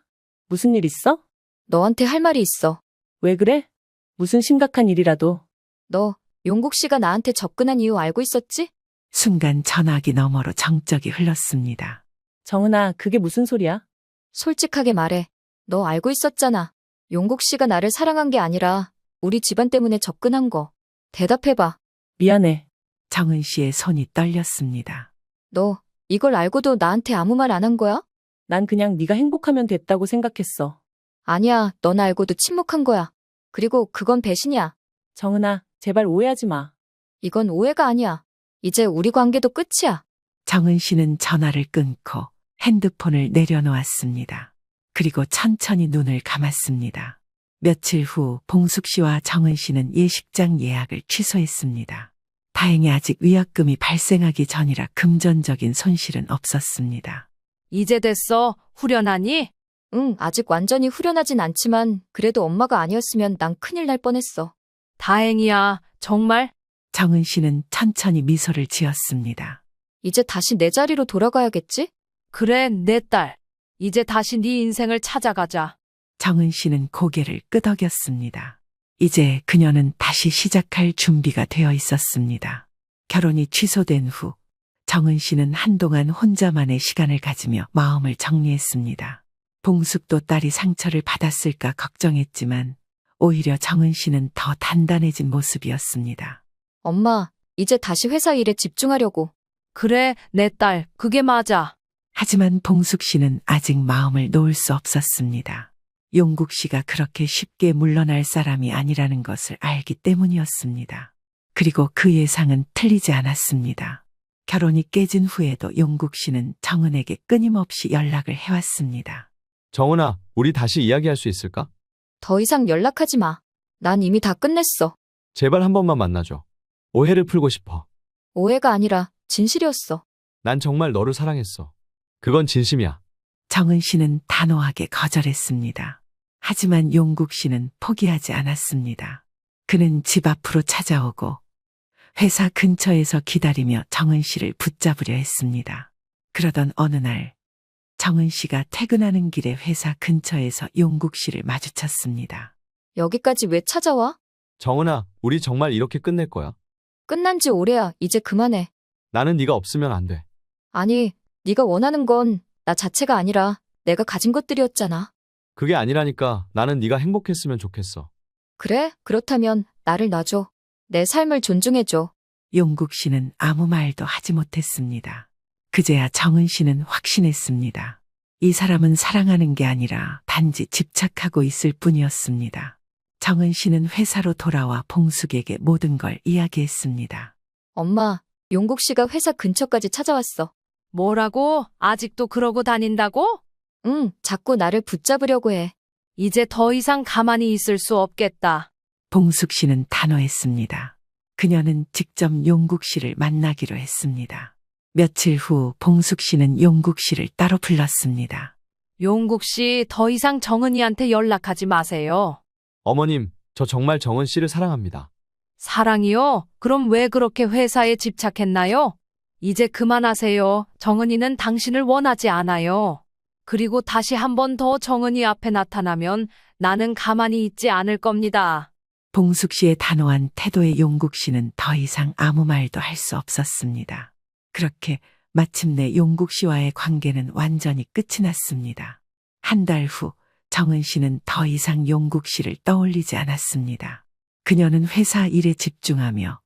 무슨 일 있어? 너한테 할 말이 있어. 왜 그래? 무슨 심각한 일이라도. 너, 용국 씨가 나한테 접근한 이유 알고 있었지? 순간 전화기 너머로 정적이 흘렀습니다. 정은아, 그게 무슨 소리야? 솔직하게 말해. 너 알고 있었잖아. 용국 씨가 나를 사랑한 게 아니라 우리 집안 때문에 접근한 거. 대답해봐. 미안해. 정은 씨의 손이 떨렸습니다. 너, 이걸 알고도 나한테 아무 말 안 한 거야? 난 그냥 네가 행복하면 됐다고 생각했어. 아니야, 넌 알고도 침묵한 거야. 그리고 그건 배신이야. 정은아, 제발 오해하지 마. 이건 오해가 아니야. 이제 우리 관계도 끝이야. 정은 씨는 전화를 끊고 핸드폰을 내려놓았습니다. 그리고 천천히 눈을 감았습니다. 며칠 후 봉숙 씨와 정은 씨는 예식장 예약을 취소했습니다. 다행히 아직 위약금이 발생하기 전이라 금전적인 손실은 없었습니다. 이제 됐어. 후련하니? 응, 아직 완전히 후련하진 않지만 그래도 엄마가 아니었으면 난 큰일 날 뻔했어. 다행이야. 정말? 정은 씨는 천천히 미소를 지었습니다. 이제 다시 내 자리로 돌아가야겠지? 그래, 내 딸. 이제 다시 네 인생을 찾아가자. 정은 씨는 고개를 끄덕였습니다. 이제 그녀는 다시 시작할 준비가 되어 있었습니다. 결혼이 취소된 후 정은 씨는 한동안 혼자만의 시간을 가지며 마음을 정리했습니다. 봉숙도 딸이 상처를 받았을까 걱정했지만 오히려 정은 씨는 더 단단해진 모습이었습니다. 엄마, 이제 다시 회사 일에 집중하려고. 그래, 내 딸. 그게 맞아. 하지만 봉숙 씨는 아직 마음을 놓을 수 없었습니다. 용국 씨가 그렇게 쉽게 물러날 사람이 아니라는 것을 알기 때문이었습니다. 그리고 그 예상은 틀리지 않았습니다. 결혼이 깨진 후에도 용국 씨는 정은에게 끊임없이 연락을 해왔습니다. 정은아, 우리 다시 이야기할 수 있을까? 더 이상 연락하지 마. 난 이미 다 끝냈어. 제발 한 번만 만나줘. 오해를 풀고 싶어. 오해가 아니라 진실이었어. 난 정말 너를 사랑했어. 그건 진심이야. 정은 씨는 단호하게 거절했습니다. 하지만 용국 씨는 포기하지 않았습니다. 그는 집 앞으로 찾아오고 회사 근처에서 기다리며 정은 씨를 붙잡으려 했습니다. 그러던 어느 날 정은 씨가 퇴근하는 길에 회사 근처에서 용국 씨를 마주쳤습니다. 여기까지 왜 찾아와? 정은아, 우리 정말 이렇게 끝낼 거야. 끝난 지 오래야. 이제 그만해. 나는 네가 없으면 안 돼. 아니, 네가 원하는 건 나 자체가 아니라 내가 가진 것들이었잖아. 그게 아니라니까. 나는 네가 행복했으면 좋겠어. 그래? 그렇다면 나를 놔줘. 내 삶을 존중해줘. 용국 씨는 아무 말도 하지 못했습니다. 그제야 정은 씨는 확신했습니다. 이 사람은 사랑하는 게 아니라 단지 집착하고 있을 뿐이었습니다. 정은 씨는 회사로 돌아와 봉숙에게 모든 걸 이야기했습니다. 엄마, 용국 씨가 회사 근처까지 찾아왔어. 뭐라고? 아직도 그러고 다닌다고? 응, 자꾸 나를 붙잡으려고 해. 이제 더 이상 가만히 있을 수 없겠다. 봉숙 씨는 단호했습니다. 그녀는 직접 용국 씨를 만나기로 했습니다. 며칠 후 봉숙 씨는 용국 씨를 따로 불렀습니다. 용국 씨, 더 이상 정은이한테 연락하지 마세요. 어머님, 저 정말 정은 씨를 사랑합니다. 사랑이요? 그럼 왜 그렇게 회사에 집착했나요? 이제 그만하세요. 정은이는 당신을 원하지 않아요. 그리고 다시 한 번 더 정은이 앞에 나타나면 나는 가만히 있지 않을 겁니다. 봉숙 씨의 단호한 태도에 용국 씨는 더 이상 아무 말도 할 수 없었습니다. 그렇게 마침내 용국 씨와의 관계는 완전히 끝이 났습니다. 한 달 후 정은 씨는 더 이상 용국 씨를 떠올리지 않았습니다. 그녀는 회사 일에 집중하며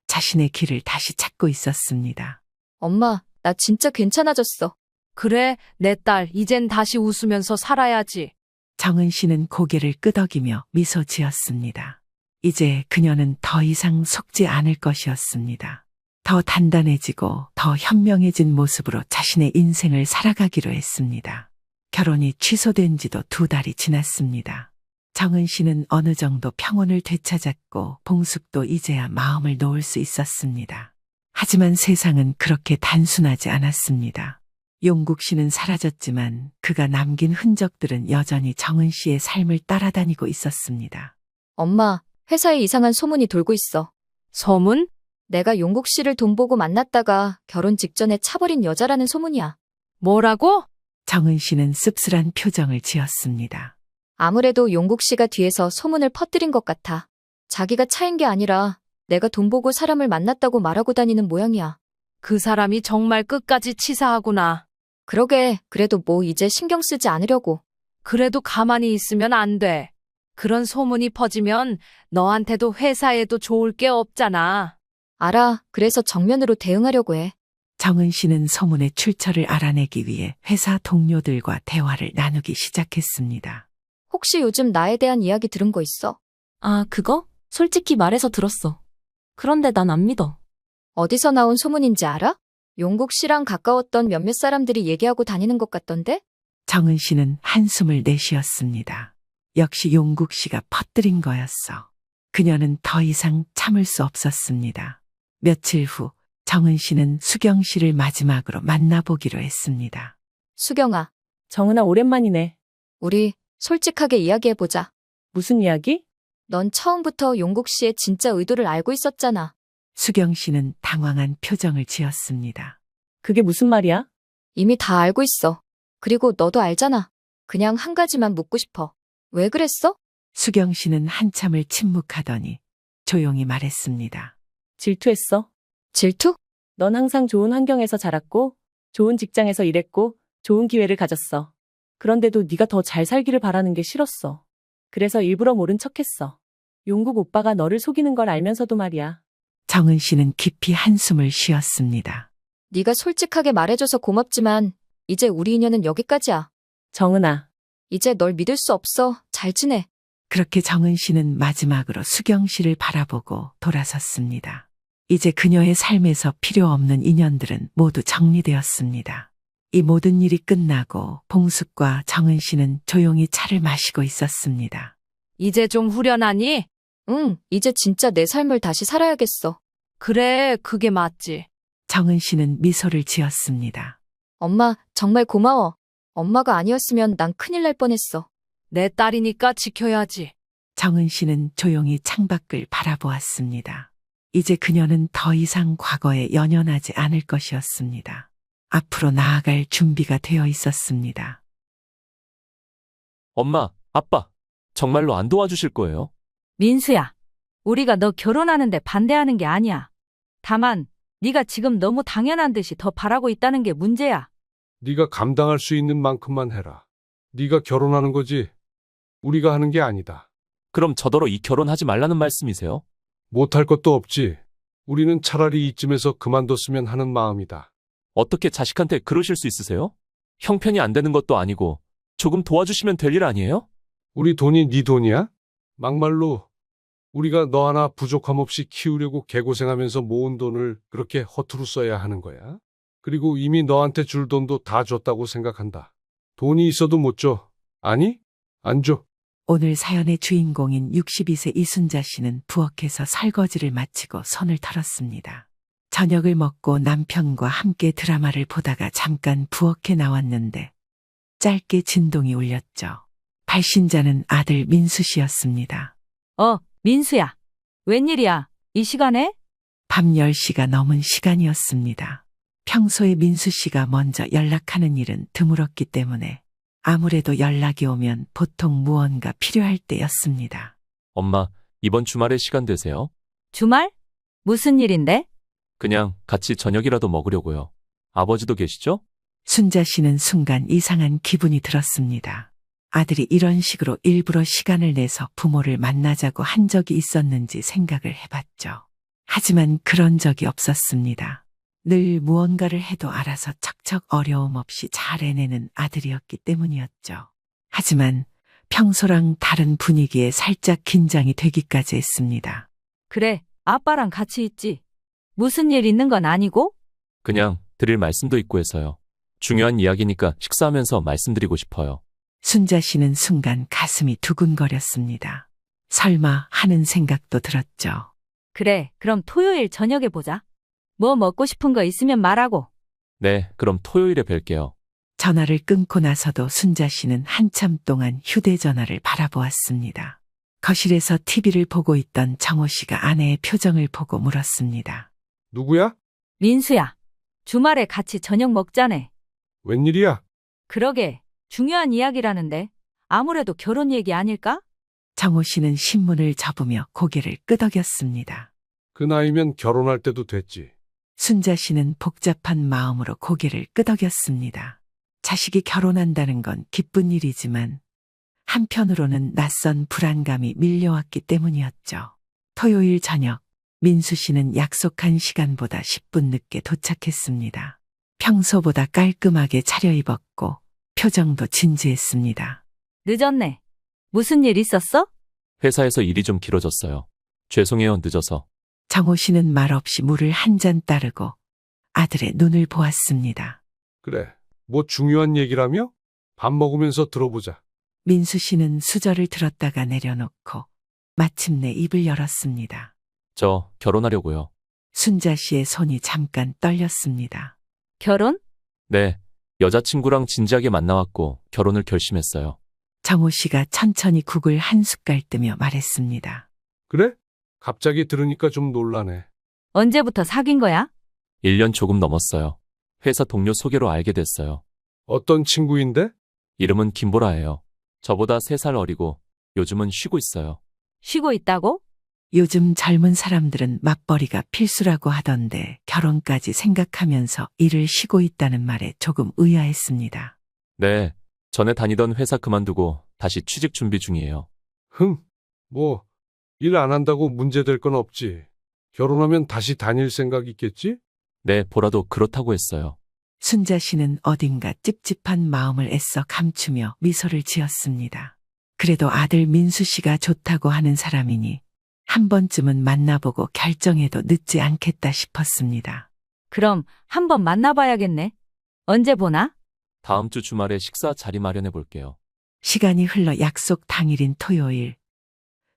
자신의 길을 다시 찾고 있었습니다. 엄마, 나 진짜 괜찮아졌어. 그래, 내 딸, 이젠 다시 웃으면서 살아야지. 정은 씨는 고개를 끄덕이며 미소 지었습니다. 이제 그녀는 더 이상 속지 않을 것이었습니다. 더 단단해지고 더 현명해진 모습으로 자신의 인생을 살아가기로 했습니다. 결혼이 취소된 지도 2달이 지났습니다. 정은 씨는 어느 정도 평온을 되찾았고 봉숙도 이제야 마음을 놓을 수 있었습니다. 하지만 세상은 그렇게 단순하지 않았습니다. 용국 씨는 사라졌지만 그가 남긴 흔적들은 여전히 정은 씨의 삶을 따라다니고 있었습니다. 엄마, 회사에 이상한 소문이 돌고 있어. 소문? 내가 용국 씨를 돈 보고 만났다가 결혼 직전에 차버린 여자라는 소문이야. 뭐라고? 정은 씨는 씁쓸한 표정을 지었습니다. 아무래도 용국 씨가 뒤에서 소문을 퍼뜨린 것 같아. 자기가 차인 게 아니라 내가 돈 보고 사람을 만났다고 말하고 다니는 모양이야. 그 사람이 정말 끝까지 치사하구나. 그러게, 그래도 뭐 이제 신경 쓰지 않으려고. 그래도 가만히 있으면 안 돼. 그런 소문이 퍼지면 너한테도 회사에도 좋을 게 없잖아. 알아, 그래서 정면으로 대응하려고 해. 정은 씨는 소문의 출처를 알아내기 위해 회사 동료들과 대화를 나누기 시작했습니다. 혹시 요즘 나에 대한 이야기 들은 거 있어? 아, 그거? 솔직히 말해서 들었어. 그런데 난 안 믿어. 어디서 나온 소문인지 알아? 용국 씨랑 가까웠던 몇몇 사람들이 얘기하고 다니는 것 같던데? 정은 씨는 한숨을 내쉬었습니다. 역시 용국 씨가 퍼뜨린 거였어. 그녀는 더 이상 참을 수 없었습니다. 며칠 후 정은 씨는 수경 씨를 마지막으로 만나보기로 했습니다. 수경아, 정은아, 오랜만이네. 우리 솔직하게 이야기해보자. 무슨 이야기? 넌 처음부터 용국 씨의 진짜 의도를 알고 있었잖아. 수경 씨는 당황한 표정을 지었습니다. 그게 무슨 말이야? 이미 다 알고 있어. 그리고 너도 알잖아. 그냥 한 가지만 묻고 싶어. 왜 그랬어? 수경 씨는 한참을 침묵하더니 조용히 말했습니다. 질투했어. 질투? 넌 항상 좋은 환경에서 자랐고, 좋은 직장에서 일했고, 좋은 기회를 가졌어. 그런데도 네가 더 잘 살기를 바라는 게 싫었어. 그래서 일부러 모른 척했어. 용국 오빠가 너를 속이는 걸 알면서도 말이야. 정은 씨는 깊이 한숨을 쉬었습니다. 네가 솔직하게 말해줘서 고맙지만 이제 우리 인연은 여기까지야. 정은아, 이제 널 믿을 수 없어. 잘 지내. 그렇게 정은 씨는 마지막으로 수경 씨를 바라보고 돌아섰습니다. 이제 그녀의 삶에서 필요 없는 인연들은 모두 정리되었습니다. 이 모든 일이 끝나고 봉숙과 정은 씨는 조용히 차를 마시고 있었습니다. 이제 좀 후련하니? 응, 이제 진짜 내 삶을 다시 살아야겠어. 그래, 그게 맞지. 정은 씨는 미소를 지었습니다. 엄마, 정말 고마워. 엄마가 아니었으면 난 큰일 날 뻔했어. 내 딸이니까 지켜야지. 정은 씨는 조용히 창밖을 바라보았습니다. 이제 그녀는 더 이상 과거에 연연하지 않을 것이었습니다. 앞으로 나아갈 준비가 되어 있었습니다. 엄마, 아빠, 정말로 안 도와주실 거예요? 민수야, 우리가 너 결혼하는데 반대하는 게 아니야. 다만 네가 지금 너무 당연한 듯이 더 바라고 있다는 게 문제야. 네가 감당할 수 있는 만큼만 해라. 네가 결혼하는 거지 우리가 하는 게 아니다. 그럼 저더러 이 결혼하지 말라는 말씀이세요? 못할 것도 없지. 우리는 차라리 이쯤에서 그만뒀으면 하는 마음이다. 어떻게 자식한테 그러실 수 있으세요? 형편이 안 되는 것도 아니고 조금 도와주시면 될 일 아니에요? 우리 돈이 네 돈이야? 막말로 우리가 너 하나 부족함 없이 키우려고 개고생하면서 모은 돈을 그렇게 허투루 써야 하는 거야? 그리고 이미 너한테 줄 돈도 다 줬다고 생각한다. 돈이 있어도 못 줘. 아니? 안 줘. 오늘 사연의 주인공인 62세 이순자 씨는 부엌에서 설거지를 마치고 손을 털었습니다. 저녁을 먹고 남편과 함께 드라마를 보다가 잠깐 부엌에 나왔는데 짧게 진동이 울렸죠. 발신자는 아들 민수 씨였습니다. 민수야. 웬일이야? 이 시간에? 밤 10시가 넘은 시간이었습니다. 평소에 민수 씨가 먼저 연락하는 일은 드물었기 때문에 아무래도 연락이 오면 보통 무언가 필요할 때였습니다. 엄마, 이번 주말에 시간 되세요? 주말? 무슨 일인데? 그냥 같이 저녁이라도 먹으려고요. 아버지도 계시죠? 순자 씨는 순간 이상한 기분이 들었습니다. 아들이 이런 식으로 일부러 시간을 내서 부모를 만나자고 한 적이 있었는지 생각을 해봤죠. 하지만 그런 적이 없었습니다. 늘 무언가를 해도 알아서 척척 어려움 없이 잘 해내는 아들이었기 때문이었죠. 하지만 평소랑 다른 분위기에 살짝 긴장이 되기까지 했습니다. 그래, 아빠랑 같이 있지. 무슨 일 있는 건 아니고? 그냥 드릴 말씀도 있고 해서요. 중요한 이야기니까 식사하면서 말씀드리고 싶어요. 순자 씨는 순간 가슴이 두근거렸습니다. 설마 하는 생각도 들었죠. 그래, 그럼 토요일 저녁에 보자. 뭐 먹고 싶은 거 있으면 말하고. 네, 그럼 토요일에 뵐게요. 전화를 끊고 나서도 순자 씨는 한참 동안 휴대전화를 바라보았습니다. 거실에서 TV를 보고 있던 정호 씨가 아내의 표정을 보고 물었습니다. 누구야? 민수야, 주말에 같이 저녁 먹자네. 웬일이야? 그러게, 중요한 이야기라는데. 아무래도 결혼 얘기 아닐까? 정호 씨는 신문을 접으며 고개를 끄덕였습니다. 그 나이면 결혼할 때도 됐지. 순자 씨는 복잡한 마음으로 고개를 끄덕였습니다. 자식이 결혼한다는 건 기쁜 일이지만 한편으로는 낯선 불안감이 밀려왔기 때문이었죠. 토요일 저녁, 민수 씨는 약속한 시간보다 10분 늦게 도착했습니다. 평소보다 깔끔하게 차려입었고 표정도 진지했습니다. 늦었네. 무슨 일 있었어? 회사에서 일이 좀 길어졌어요. 죄송해요, 늦어서. 정호 씨는 말없이 물을 한 잔 따르고 아들의 눈을 보았습니다. 그래, 뭐 중요한 얘기라며? 밥 먹으면서 들어보자. 민수 씨는 수저를 들었다가 내려놓고 마침내 입을 열었습니다. 저 결혼하려고요. 순자 씨의 손이 잠깐 떨렸습니다. 결혼? 네, 여자친구랑 진지하게 만나왔고 결혼을 결심했어요. 정호 씨가 천천히 국을 한 숟갈 뜨며 말했습니다. 그래? 갑자기 들으니까 좀 놀라네. 언제부터 사귄 거야? 1년 조금 넘었어요. 회사 동료 소개로 알게 됐어요. 어떤 친구인데? 이름은 김보라예요. 저보다 3살 어리고 요즘은 쉬고 있어요. 쉬고 있다고? 요즘 젊은 사람들은 맞벌이가 필수라고 하던데 결혼까지 생각하면서 일을 쉬고 있다는 말에 조금 의아했습니다. 네, 전에 다니던 회사 그만두고 다시 취직 준비 중이에요. 뭐 일 안 한다고 문제될 건 없지. 결혼하면 다시 다닐 생각 있겠지? 네, 보라도 그렇다고 했어요. 순자 씨는 어딘가 찝찝한 마음을 애써 감추며 미소를 지었습니다. 그래도 아들 민수 씨가 좋다고 하는 사람이니 한 번쯤은 만나보고 결정해도 늦지 않겠다 싶었습니다. 그럼 한번 만나봐야겠네. 언제 보나? 다음 주 주말에 식사 자리 마련해 볼게요. 시간이 흘러 약속 당일인 토요일,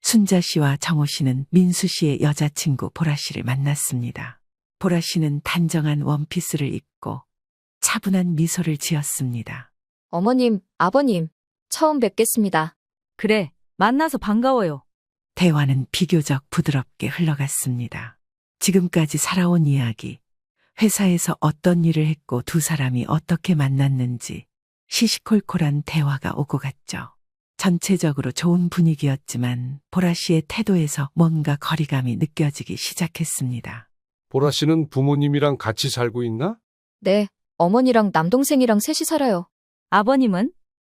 순자 씨와 정호 씨는 민수 씨의 여자친구 보라 씨를 만났습니다. 보라 씨는 단정한 원피스를 입고 차분한 미소를 지었습니다. 어머님, 아버님, 처음 뵙겠습니다. 그래, 만나서 반가워요. 대화는 비교적 부드럽게 흘러갔습니다. 지금까지 살아온 이야기, 회사에서 어떤 일을 했고 두 사람이 어떻게 만났는지 시시콜콜한 대화가 오고 갔죠. 전체적으로 좋은 분위기였지만 보라 씨의 태도에서 뭔가 거리감이 느껴지기 시작했습니다. 보라 씨는 부모님이랑 같이 살고 있나? 네, 어머니랑 남동생이랑 셋이 살아요. 아버님은?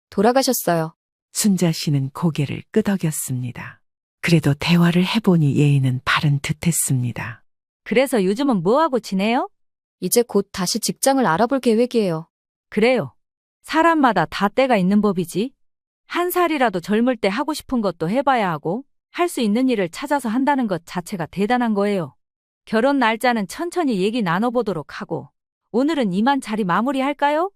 돌아가셨어요. 순자 씨는 고개를 끄덕였습니다. 그래도 대화를 해보니 예의는 바른 듯했습니다. 그래서 요즘은 뭐하고 지내요? 이제 곧 다시 직장을 알아볼 계획이에요. 그래요. 사람마다 다 때가 있는 법이지. 한 살이라도 젊을 때 하고 싶은 것도 해봐야 하고 할 수 있는 일을 찾아서 한다는 것 자체가 대단한 거예요. 결혼 날짜는 천천히 얘기 나눠보도록 하고 오늘은 이만 자리 마무리할까요?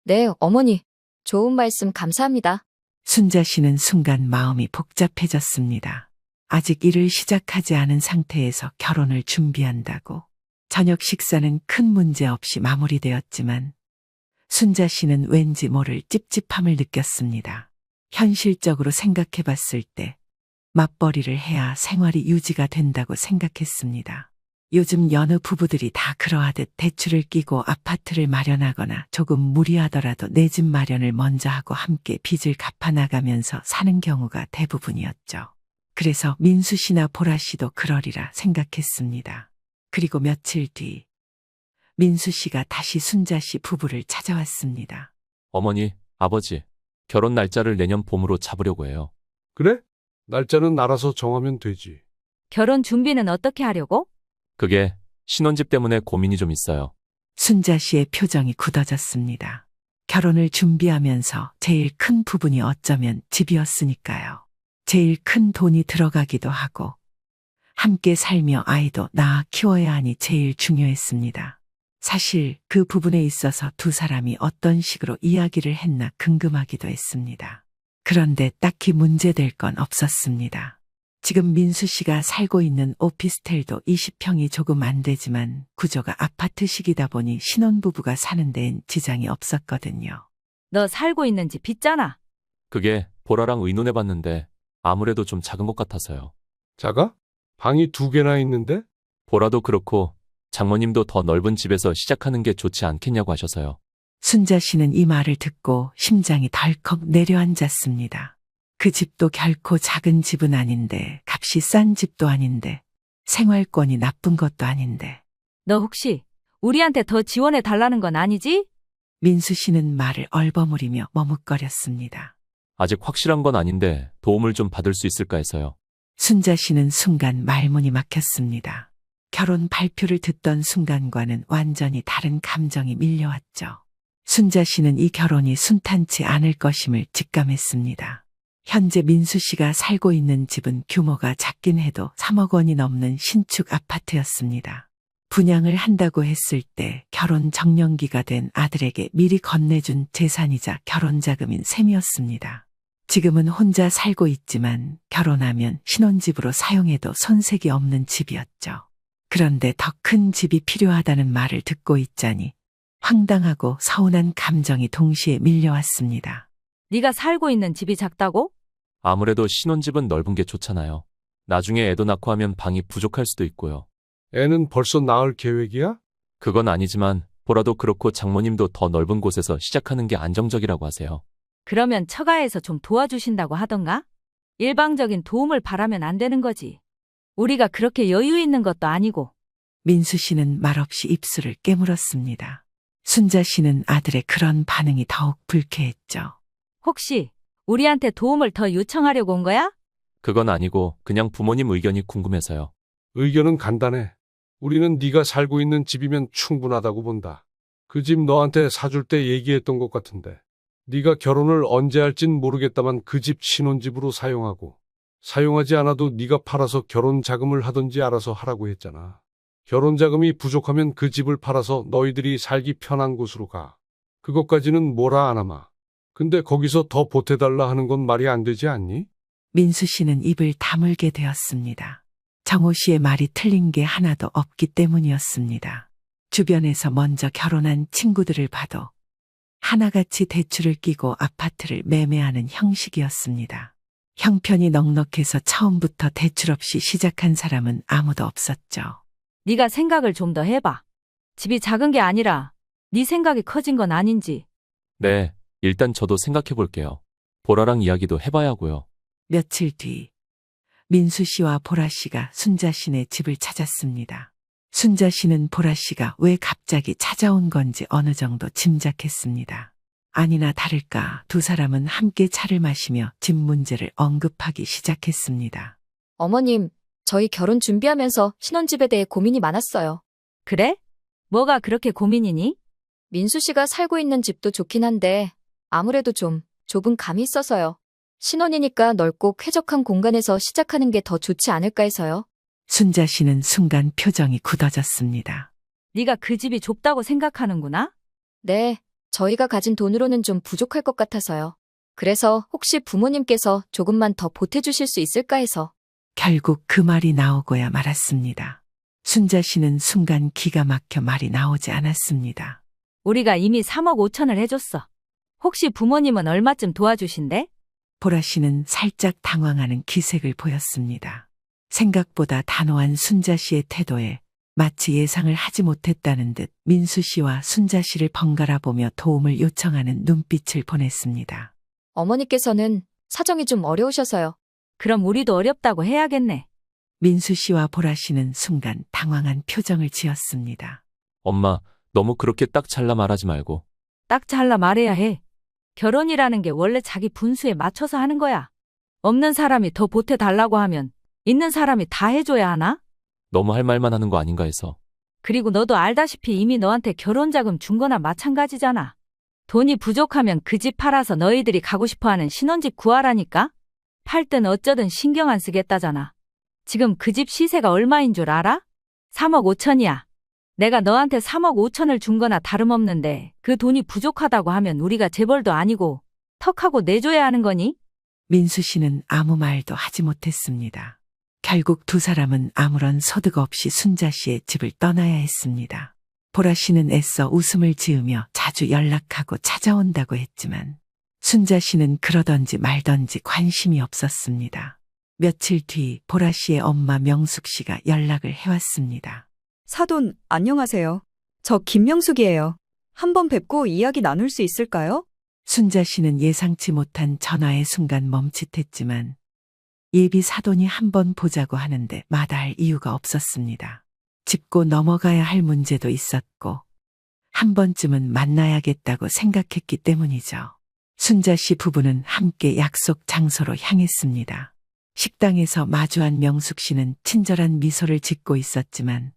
네, 어머니. 좋은 말씀 감사합니다. 순자 씨는 순간 마음이 복잡해졌습니다. 아직 일을 시작하지 않은 상태에서 결혼을 준비한다고. 저녁 식사는 큰 문제 없이 마무리되었지만 순자 씨는 왠지 모를 찝찝함을 느꼈습니다. 현실적으로 생각해 봤을 때 맞벌이를 해야 생활이 유지가 된다고 생각했습니다. 요즘 여느 부부들이 다 그러하듯 대출을 끼고 아파트를 마련하거나 조금 무리하더라도 내 집 마련을 먼저 하고 함께 빚을 갚아나가면서 사는 경우가 대부분이었죠. 그래서 민수 씨나 보라 씨도 그러리라 생각했습니다. 그리고 며칠 뒤 민수 씨가 다시 순자 씨 부부를 찾아왔습니다. 어머니, 아버지, 결혼 날짜를 내년 봄으로 잡으려고 해요. 그래? 날짜는 알아서 정하면 되지. 결혼 준비는 어떻게 하려고? 그게 신혼집 때문에 고민이 좀 있어요. 순자 씨의 표정이 굳어졌습니다. 결혼을 준비하면서 제일 큰 부분이 어쩌면 집이었으니까요. 제일 큰 돈이 들어가기도 하고 함께 살며 아이도 낳아 키워야 하니 제일 중요했습니다. 사실 그 부분에 있어서 두 사람이 어떤 식으로 이야기를 했나 궁금하기도 했습니다. 그런데 딱히 문제될 건 없었습니다. 지금 민수 씨가 살고 있는 오피스텔도 20평이 조금 안 되지만 구조가 아파트식이다 보니 신혼부부가 사는 데엔 지장이 없었거든요. 너 살고 있는 집 있잖아. 그게 보라랑 의논해봤는데 아무래도 좀 작은 것 같아서요. 자가? 방이 2개나 있는데? 보라도 그렇고 장모님도 더 넓은 집에서 시작하는 게 좋지 않겠냐고 하셔서요. 순자 씨는 이 말을 듣고 심장이 덜컥 내려앉았습니다. 그 집도 결코 작은 집은 아닌데 값이 싼 집도 아닌데 생활권이 나쁜 것도 아닌데 너 혹시 우리한테 더 지원해 달라는 건 아니지? 민수 씨는 말을 얼버무리며 머뭇거렸습니다. 아직 확실한 건 아닌데 도움을 좀 받을 수 있을까 해서요. 순자 씨는 순간 말문이 막혔습니다. 결혼 발표를 듣던 순간과는 완전히 다른 감정이 밀려왔죠. 순자 씨는 이 결혼이 순탄치 않을 것임을 직감했습니다. 현재 민수 씨가 살고 있는 집은 규모가 작긴 해도 3억 원이 넘는 신축 아파트였습니다. 분양을 한다고 했을 때 결혼 정년기가 된 아들에게 미리 건네준 재산이자 결혼 자금인 셈이었습니다. 지금은 혼자 살고 있지만 결혼하면 신혼집으로 사용해도 손색이 없는 집이었죠. 그런데 더 큰 집이 필요하다는 말을 듣고 있자니 황당하고 서운한 감정이 동시에 밀려왔습니다. 네가 살고 있는 집이 작다고? 아무래도 신혼집은 넓은 게 좋잖아요. 나중에 애도 낳고 하면 방이 부족할 수도 있고요. 애는 벌써 낳을 계획이야? 그건 아니지만 보라도 그렇고 장모님도 더 넓은 곳에서 시작하는 게 안정적이라고 하세요. 그러면 처가에서 좀 도와주신다고 하던가? 일방적인 도움을 바라면 안 되는 거지. 우리가 그렇게 여유 있는 것도 아니고. 민수 씨는 말없이 입술을 깨물었습니다. 순자 씨는 아들의 그런 반응이 더욱 불쾌했죠. 혹시 우리한테 도움을 더 요청하려고 온 거야? 그건 아니고 그냥 부모님 의견이 궁금해서요. 의견은 간단해. 우리는 네가 살고 있는 집이면 충분하다고 본다. 그 집 너한테 사줄 때 얘기했던 것 같은데. 네가 결혼을 언제 할진 모르겠다만 그 집 신혼집으로 사용하고 사용하지 않아도 네가 팔아서 결혼 자금을 하든지 알아서 하라고 했잖아. 결혼 자금이 부족하면 그 집을 팔아서 너희들이 살기 편한 곳으로 가. 그것까지는 뭐라 안 하마. 근데 거기서 더 보태달라 하는 건 말이 안 되지 않니? 민수 씨는 입을 다물게 되었습니다. 정호 씨의 말이 틀린 게 하나도 없기 때문이었습니다. 주변에서 먼저 결혼한 친구들을 봐도 하나같이 대출을 끼고 아파트를 매매하는 형식이었습니다. 형편이 넉넉해서 처음부터 대출 없이 시작한 사람은 아무도 없었죠. 네가 생각을 좀 더 해봐. 집이 작은 게 아니라 네 생각이 커진 건 아닌지. 네, 일단 저도 생각해 볼게요. 보라랑 이야기도 해봐야 하고요. 며칠 뒤 민수 씨와 보라 씨가 순자 씨네 집을 찾았습니다. 순자 씨는 보라 씨가 왜 갑자기 찾아온 건지 어느 정도 짐작했습니다. 아니나 다를까 두 사람은 함께 차를 마시며 집 문제를 언급하기 시작했습니다. 어머님, 저희 결혼 준비하면서 신혼집에 대해 고민이 많았어요. 그래? 뭐가 그렇게 고민이니? 민수 씨가 살고 있는 집도 좋긴 한데 아무래도 좀 좁은 감이 있어서요. 신혼이니까 넓고 쾌적한 공간에서 시작하는 게 더 좋지 않을까 해서요. 순자 씨는 순간 표정이 굳어졌습니다. 네가 그 집이 좁다고 생각하는구나? 네, 저희가 가진 돈으로는 좀 부족할 것 같아서요. 그래서 혹시 부모님께서 조금만 더 보태주실 수 있을까 해서. 결국 그 말이 나오고야 말았습니다. 순자 씨는 순간 기가 막혀 말이 나오지 않았습니다. 우리가 이미 3억 5천을 해줬어. 혹시 부모님은 얼마쯤 도와주신대? 보라 씨는 살짝 당황하는 기색을 보였습니다. 생각보다 단호한 순자 씨의 태도에 마치 예상을 하지 못했다는 듯 민수 씨와 순자 씨를 번갈아 보며 도움을 요청하는 눈빛을 보냈습니다. 어머니께서는 사정이 좀 어려우셔서요. 그럼 우리도 어렵다고 해야겠네. 민수 씨와 보라 씨는 순간 당황한 표정을 지었습니다. 엄마, 너무 그렇게 딱 잘라 말하지 말고. 딱 잘라 말해야 해. 결혼이라는 게 원래 자기 분수에 맞춰서 하는 거야. 없는 사람이 더 보태달라고 하면 있는 사람이 다 해줘야 하나? 너무 할 말만 하는 거 아닌가 해서. 그리고 너도 알다시피 이미 너한테 결혼자금 준 거나 마찬가지잖아. 돈이 부족하면 그 집 팔아서 너희들이 가고 싶어하는 신혼집 구하라니까? 팔든 어쩌든 신경 안 쓰겠다잖아. 지금 그 집 시세가 얼마인 줄 알아? 3억 5천이야. 내가 너한테 3억 5천을 준 거나 다름없는데 그 돈이 부족하다고 하면 우리가 재벌도 아니고 턱하고 내줘야 하는 거니? 민수 씨는 아무 말도 하지 못했습니다. 결국 두 사람은 아무런 소득 없이 순자 씨의 집을 떠나야 했습니다. 보라 씨는 애써 웃음을 지으며 자주 연락하고 찾아온다고 했지만 순자 씨는 그러던지 말던지 관심이 없었습니다. 며칠 뒤 보라 씨의 엄마 명숙 씨가 연락을 해왔습니다. 사돈, 안녕하세요. 저 김명숙이에요. 한번 뵙고 이야기 나눌 수 있을까요? 순자 씨는 예상치 못한 전화의 순간 멈칫했지만 예비 사돈이 한번 보자고 하는데 마다할 이유가 없었습니다. 짚고 넘어가야 할 문제도 있었고 한 번쯤은 만나야겠다고 생각했기 때문이죠. 순자 씨 부부는 함께 약속 장소로 향했습니다. 식당에서 마주한 명숙 씨는 친절한 미소를 짓고 있었지만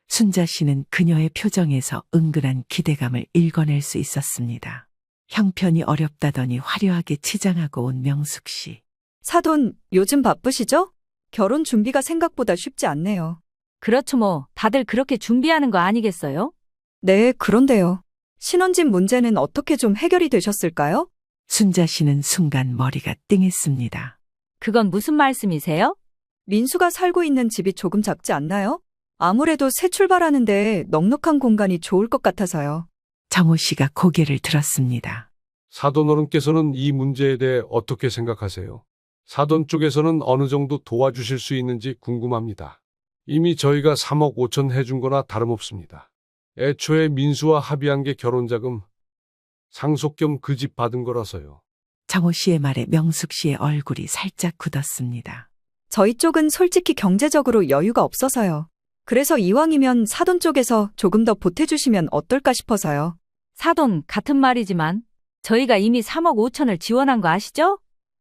순자 씨는 그녀의 표정에서 은근한 기대감을 읽어낼 수 있었습니다. 형편이 어렵다더니 화려하게 치장하고 온 명숙 씨. 사돈, 요즘 바쁘시죠? 결혼 준비가 생각보다 쉽지 않네요. 그렇죠 뭐. 다들 그렇게 준비하는 거 아니겠어요? 네, 그런데요. 신혼집 문제는 어떻게 좀 해결이 되셨을까요? 순자 씨는 순간 머리가 띵했습니다. 그건 무슨 말씀이세요? 민수가 살고 있는 집이 조금 작지 않나요? 아무래도 새 출발하는데 넉넉한 공간이 좋을 것 같아서요. 정호 씨가 고개를 들었습니다. 사돈 어른께서는 이 문제에 대해 어떻게 생각하세요? 사돈 쪽에서는 어느 정도 도와주실 수 있는지 궁금합니다. 이미 저희가 3억 5천 해준 거나 다름없습니다. 애초에 민수와 합의한 게 결혼자금, 상속 겸 그 집 받은 거라서요. 정호 씨의 말에 명숙 씨의 얼굴이 살짝 굳었습니다. 저희 쪽은 솔직히 경제적으로 여유가 없어서요. 그래서 이왕이면 사돈 쪽에서 조금 더 보태주시면 어떨까 싶어서요. 사돈, 같은 말이지만 저희가 이미 3억 5천을 지원한 거 아시죠?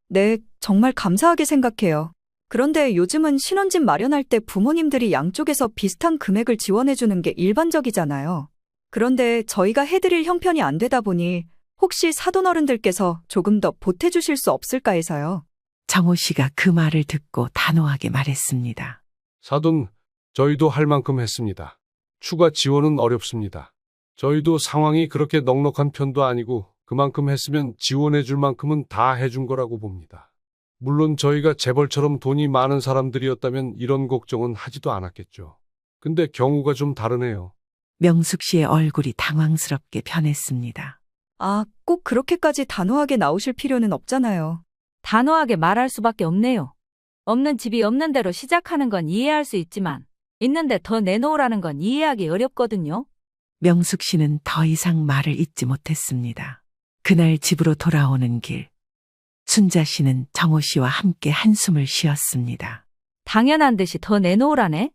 네, 정말 감사하게 생각해요. 그런데 요즘은 신혼집 마련할 때 부모님들이 양쪽에서 비슷한 금액을 지원해주는 게 일반적이잖아요. 그런데 저희가 해드릴 형편이 안 되다 보니 혹시 사돈 어른들께서 조금 더 보태주실 수 없을까 해서요. 정호 씨가 그 말을 듣고 단호하게 말했습니다. 사돈, 저희도 할 만큼 했습니다. 추가 지원은 어렵습니다. 저희도 상황이 그렇게 넉넉한 편도 아니고 그만큼 했으면 지원해 줄 만큼은 다 해준 거라고 봅니다. 물론 저희가 재벌처럼 돈이 많은 사람들이었다면 이런 걱정은 하지도 않았겠죠. 근데 경우가 좀 다르네요. 명숙 씨의 얼굴이 당황스럽게 변했습니다. 아, 꼭 그렇게까지 단호하게 나오실 필요는 없잖아요. 단호하게 말할 수밖에 없네요. 없는 집이 없는 대로 시작하는 건 이해할 수 있지만 있는데 더 내놓으라는 건 이해하기 어렵거든요. 명숙 씨는 더 이상 말을 잇지 못했습니다. 그날 집으로 돌아오는 길, 순자 씨는 정호 씨와 함께 한숨을 쉬었습니다. 당연한 듯이 더 내놓으라네?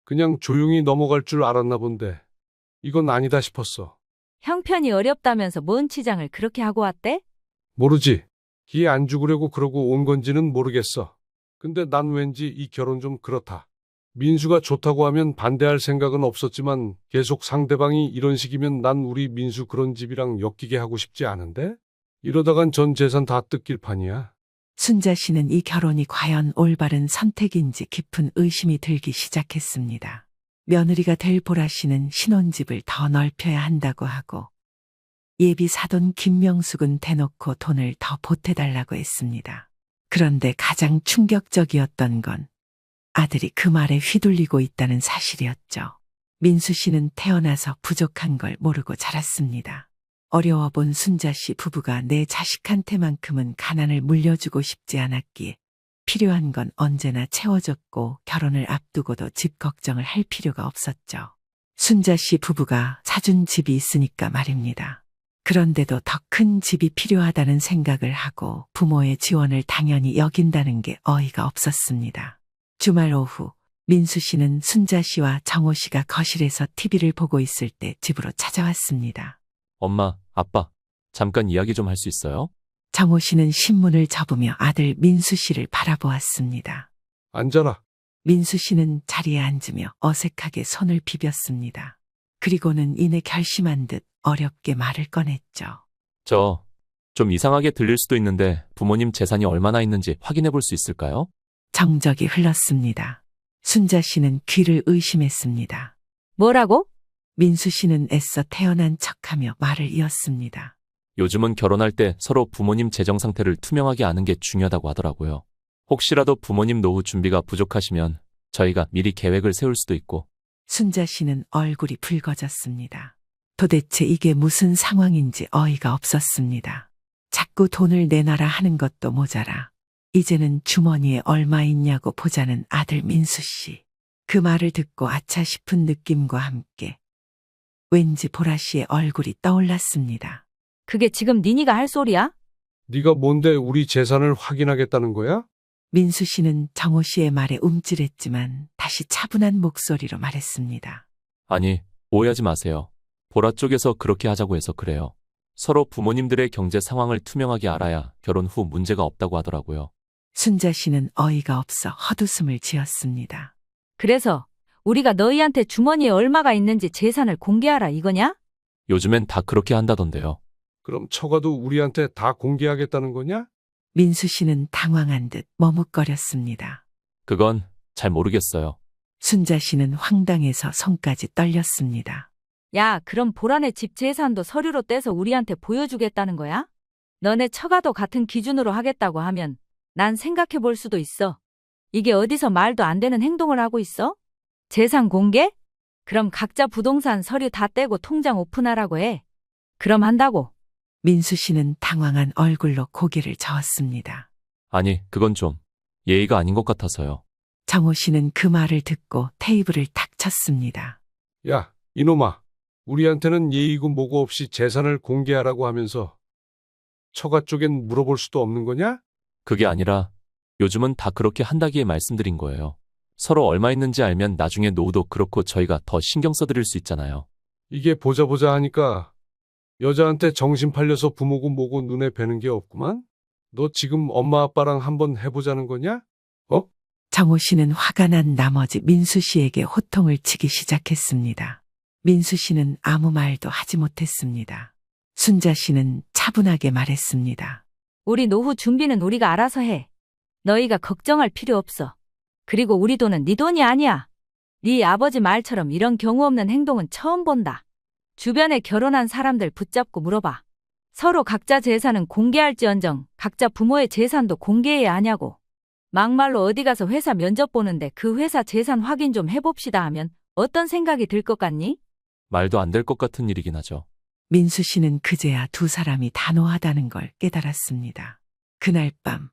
그냥 조용히 넘어갈 줄 알았나 본데 이건 아니다 싶었어. 형편이 어렵다면서 뭔 치장을 그렇게 하고 왔대? 모르지. 기 안 죽으려고 그러고 온 건지는 모르겠어. 근데 난 왠지 이 결혼 좀 그렇다. 민수가 좋다고 하면 반대할 생각은 없었지만 계속 상대방이 이런 식이면 난 우리 민수 그런 집이랑 엮이게 하고 싶지 않은데? 이러다간 전 재산 다 뜯길 판이야. 순자 씨는 이 결혼이 과연 올바른 선택인지 깊은 의심이 들기 시작했습니다. 며느리가 될 보라 씨는 신혼집을 더 넓혀야 한다고 하고 예비 사돈 김명숙은 대놓고 돈을 더 보태달라고 했습니다. 그런데 가장 충격적이었던 건 아들이 그 말에 휘둘리고 있다는 사실이었죠. 민수 씨는 태어나서 부족한 걸 모르고 자랐습니다. 어려워 본 순자 씨 부부가 내 자식한테만큼은 가난을 물려주고 싶지 않았기에 필요한 건 언제나 채워졌고 결혼을 앞두고도 집 걱정을 할 필요가 없었죠. 순자 씨 부부가 사준 집이 있으니까 말입니다. 그런데도 더 큰 집이 필요하다는 생각을 하고 부모의 지원을 당연히 여긴다는 게 어이가 없었습니다. 주말 오후 민수 씨는 순자 씨와 정호 씨가 거실에서 TV를 보고 있을 때 집으로 찾아왔습니다. 엄마, 아빠, 잠깐 이야기 좀 할 수 있어요? 정호 씨는 신문을 접으며 아들 민수 씨를 바라보았습니다. 앉아라. 민수 씨는 자리에 앉으며 어색하게 손을 비볐습니다. 그리고는 이내 결심한 듯 어렵게 말을 꺼냈죠. 좀 이상하게 들릴 수도 있는데 부모님 재산이 얼마나 있는지 확인해 볼 수 있을까요? 정적이 흘렀습니다. 순자 씨는 귀를 의심했습니다. 뭐라고? 민수 씨는 애써 태어난 척하며 말을 이었습니다. 요즘은 결혼할 때 서로 부모님 재정 상태를 투명하게 아는 게 중요하다고 하더라고요. 혹시라도 부모님 노후 준비가 부족하시면 저희가 미리 계획을 세울 수도 있고. 순자 씨는 얼굴이 붉어졌습니다. 도대체 이게 무슨 상황인지 어이가 없었습니다. 자꾸 돈을 내놔라 하는 것도 모자라 이제는 주머니에 얼마 있냐고 보자는 아들 민수 씨. 그 말을 듣고 아차 싶은 느낌과 함께 왠지 보라 씨의 얼굴이 떠올랐습니다. 그게 지금 니니가 할 소리야? 네가 뭔데 우리 재산을 확인하겠다는 거야? 민수 씨는 정호 씨의 말에 움찔했지만 다시 차분한 목소리로 말했습니다. 아니, 오해하지 마세요. 보라 쪽에서 그렇게 하자고 해서 그래요. 서로 부모님들의 경제 상황을 투명하게 알아야 결혼 후 문제가 없다고 하더라고요. 순자 씨는 어이가 없어 헛웃음을 지었습니다. 그래서 우리가 너희한테 주머니에 얼마가 있는지 재산을 공개하라 이거냐? 요즘엔 다 그렇게 한다던데요. 그럼 처가도 우리한테 다 공개하겠다는 거냐? 민수 씨는 당황한 듯 머뭇거렸습니다. 그건 잘 모르겠어요. 순자 씨는 황당해서 손까지 떨렸습니다. 야, 그럼 보라네 집 재산도 서류로 떼서 우리한테 보여주겠다는 거야? 너네 처가도 같은 기준으로 하겠다고 하면 난 생각해 볼 수도 있어. 이게 어디서 말도 안 되는 행동을 하고 있어? 재산 공개? 그럼 각자 부동산 서류 다 떼고 통장 오픈하라고 해. 그럼 한다고. 민수 씨는 당황한 얼굴로 고개를 저었습니다. 아니, 그건 좀 예의가 아닌 것 같아서요. 정호 씨는 그 말을 듣고 테이블을 탁 쳤습니다. 야, 이놈아. 우리한테는 예의고 뭐고 없이 재산을 공개하라고 하면서 처가 쪽엔 물어볼 수도 없는 거냐? 그게 아니라 요즘은 다 그렇게 한다기에 말씀드린 거예요. 서로 얼마 있는지 알면 나중에 노후도 그렇고 저희가 더 신경 써드릴 수 있잖아요. 이게 보자 하니까 여자한테 정신 팔려서 부모고 뭐고 눈에 뵈는 게 없구만? 너 지금 엄마 아빠랑 한번 해보자는 거냐? 정호 씨는 화가 난 나머지 민수 씨에게 호통을 치기 시작했습니다. 민수 씨는 아무 말도 하지 못했습니다. 순자 씨는 차분하게 말했습니다. 우리 노후 준비는 우리가 알아서 해. 너희가 걱정할 필요 없어. 그리고 우리 돈은 네 돈이 아니야. 네 아버지 말처럼 이런 경우 없는 행동은 처음 본다. 주변에 결혼한 사람들 붙잡고 물어봐. 서로 각자 재산은 공개할지언정 각자 부모의 재산도 공개해야 하냐고. 막말로 어디 가서 회사 면접 보는데 그 회사 재산 확인 좀 해봅시다 하면 어떤 생각이 들 것 같니? 말도 안 될 것 같은 일이긴 하죠. 민수 씨는 그제야 두 사람이 단호하다는 걸 깨달았습니다. 그날 밤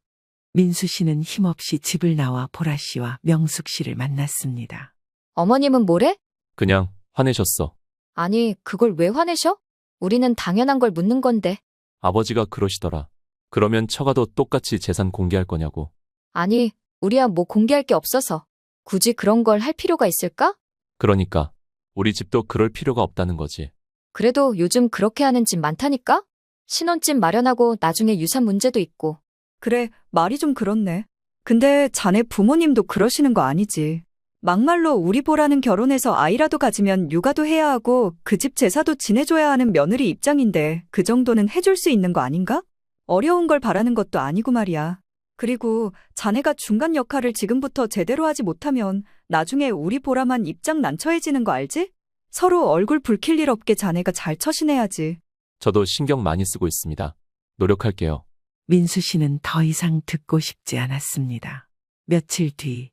민수 씨는 힘없이 집을 나와 보라 씨와 명숙 씨를 만났습니다. 어머님은 뭐래? 그냥 화내셨어. 아니, 그걸 왜 화내셔? 우리는 당연한 걸 묻는 건데. 아버지가 그러시더라. 그러면 처가도 똑같이 재산 공개할 거냐고. 아니, 우리야 뭐 공개할 게 없어서. 굳이 그런 걸 할 필요가 있을까? 그러니까 우리 집도 그럴 필요가 없다는 거지. 그래도 요즘 그렇게 하는 집 많다니까? 신혼집 마련하고 나중에 유산 문제도 있고. 그래, 말이 좀 그렇네. 근데 자네 부모님도 그러시는 거 아니지. 막말로 우리 보라는 결혼해서 아이라도 가지면 육아도 해야 하고 그 집 제사도 지내줘야 하는 며느리 입장인데 그 정도는 해줄 수 있는 거 아닌가? 어려운 걸 바라는 것도 아니고 말이야. 그리고 자네가 중간 역할을 지금부터 제대로 하지 못하면 나중에 우리 보라만 입장 난처해지는 거 알지? 서로 얼굴 붉힐 일 없게 자네가 잘 처신해야지. 저도 신경 많이 쓰고 있습니다. 노력할게요. 민수 씨는 더 이상 듣고 싶지 않았습니다. 며칠 뒤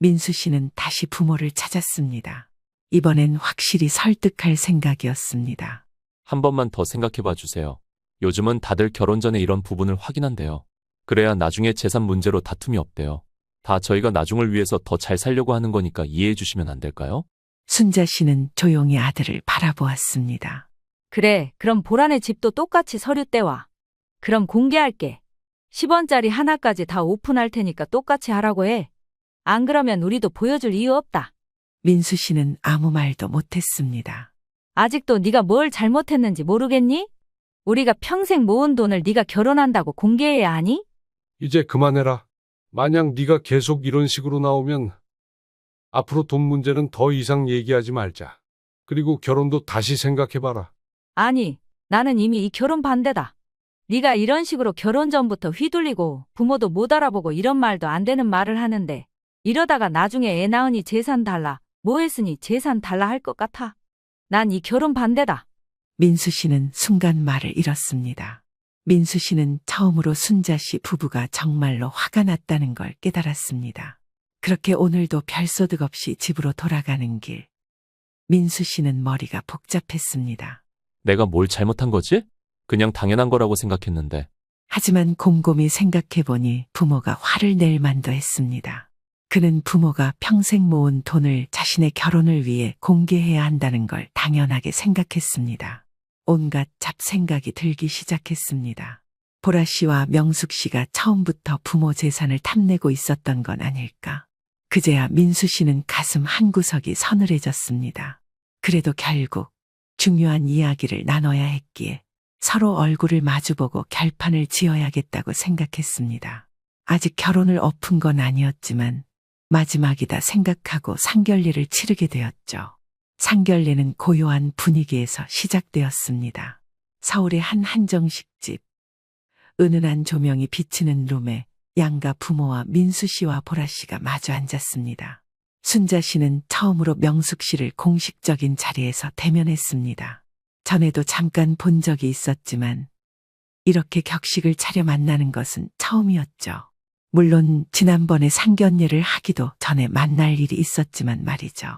민수 씨는 다시 부모를 찾았습니다. 이번엔 확실히 설득할 생각이었습니다. 한 번만 더 생각해 봐 주세요. 요즘은 다들 결혼 전에 이런 부분을 확인한대요. 그래야 나중에 재산 문제로 다툼이 없대요. 다 저희가 나중을 위해서 더 잘 살려고 하는 거니까 이해해 주시면 안 될까요? 순자 씨는 조용히 아들을 바라보았습니다. 그래, 그럼 보라네 집도 똑같이 서류 떼와. 그럼 공개할게. 10원짜리 하나까지 다 오픈할 테니까 똑같이 하라고 해. 안 그러면 우리도 보여줄 이유 없다. 민수 씨는 아무 말도 못했습니다. 아직도 네가 뭘 잘못했는지 모르겠니? 우리가 평생 모은 돈을 네가 결혼한다고 공개해야 하니? 이제 그만해라. 만약 네가 계속 이런 식으로 나오면 앞으로 돈 문제는 더 이상 얘기하지 말자. 그리고 결혼도 다시 생각해봐라. 아니, 나는 이미 이 결혼 반대다. 네가 이런 식으로 결혼 전부터 휘둘리고 부모도 못 알아보고 이런 말도 안 되는 말을 하는데 이러다가 나중에 애 낳으니 재산 달라, 뭐 했으니 재산 달라 할 것 같아. 난 이 결혼 반대다. 민수 씨는 순간 말을 잃었습니다. 민수 씨는 처음으로 순자 씨 부부가 정말로 화가 났다는 걸 깨달았습니다. 그렇게 오늘도 별소득 없이 집으로 돌아가는 길. 민수 씨는 머리가 복잡했습니다. 내가 뭘 잘못한 거지? 그냥 당연한 거라고 생각했는데. 하지만 곰곰이 생각해보니 부모가 화를 낼 만도 했습니다. 그는 부모가 평생 모은 돈을 자신의 결혼을 위해 공개해야 한다는 걸 당연하게 생각했습니다. 온갖 잡생각이 들기 시작했습니다. 보라 씨와 명숙 씨가 처음부터 부모 재산을 탐내고 있었던 건 아닐까. 그제야 민수 씨는 가슴 한구석이 서늘해졌습니다. 그래도 결국 중요한 이야기를 나눠야 했기에 서로 얼굴을 마주보고 결판을 지어야겠다고 생각했습니다. 아직 결혼을 엎은 건 아니었지만 마지막이다 생각하고 상견례를 치르게 되었죠. 상견례는 고요한 분위기에서 시작되었습니다. 서울의 한 한정식집. 은은한 조명이 비치는 룸에 양가 부모와 민수 씨와 보라 씨가 마주 앉았습니다. 순자 씨는 처음으로 명숙 씨를 공식적인 자리에서 대면했습니다. 전에도 잠깐 본 적이 있었지만 이렇게 격식을 차려 만나는 것은 처음이었죠. 물론 지난번에 상견례를 하기도 전에 만날 일이 있었지만 말이죠.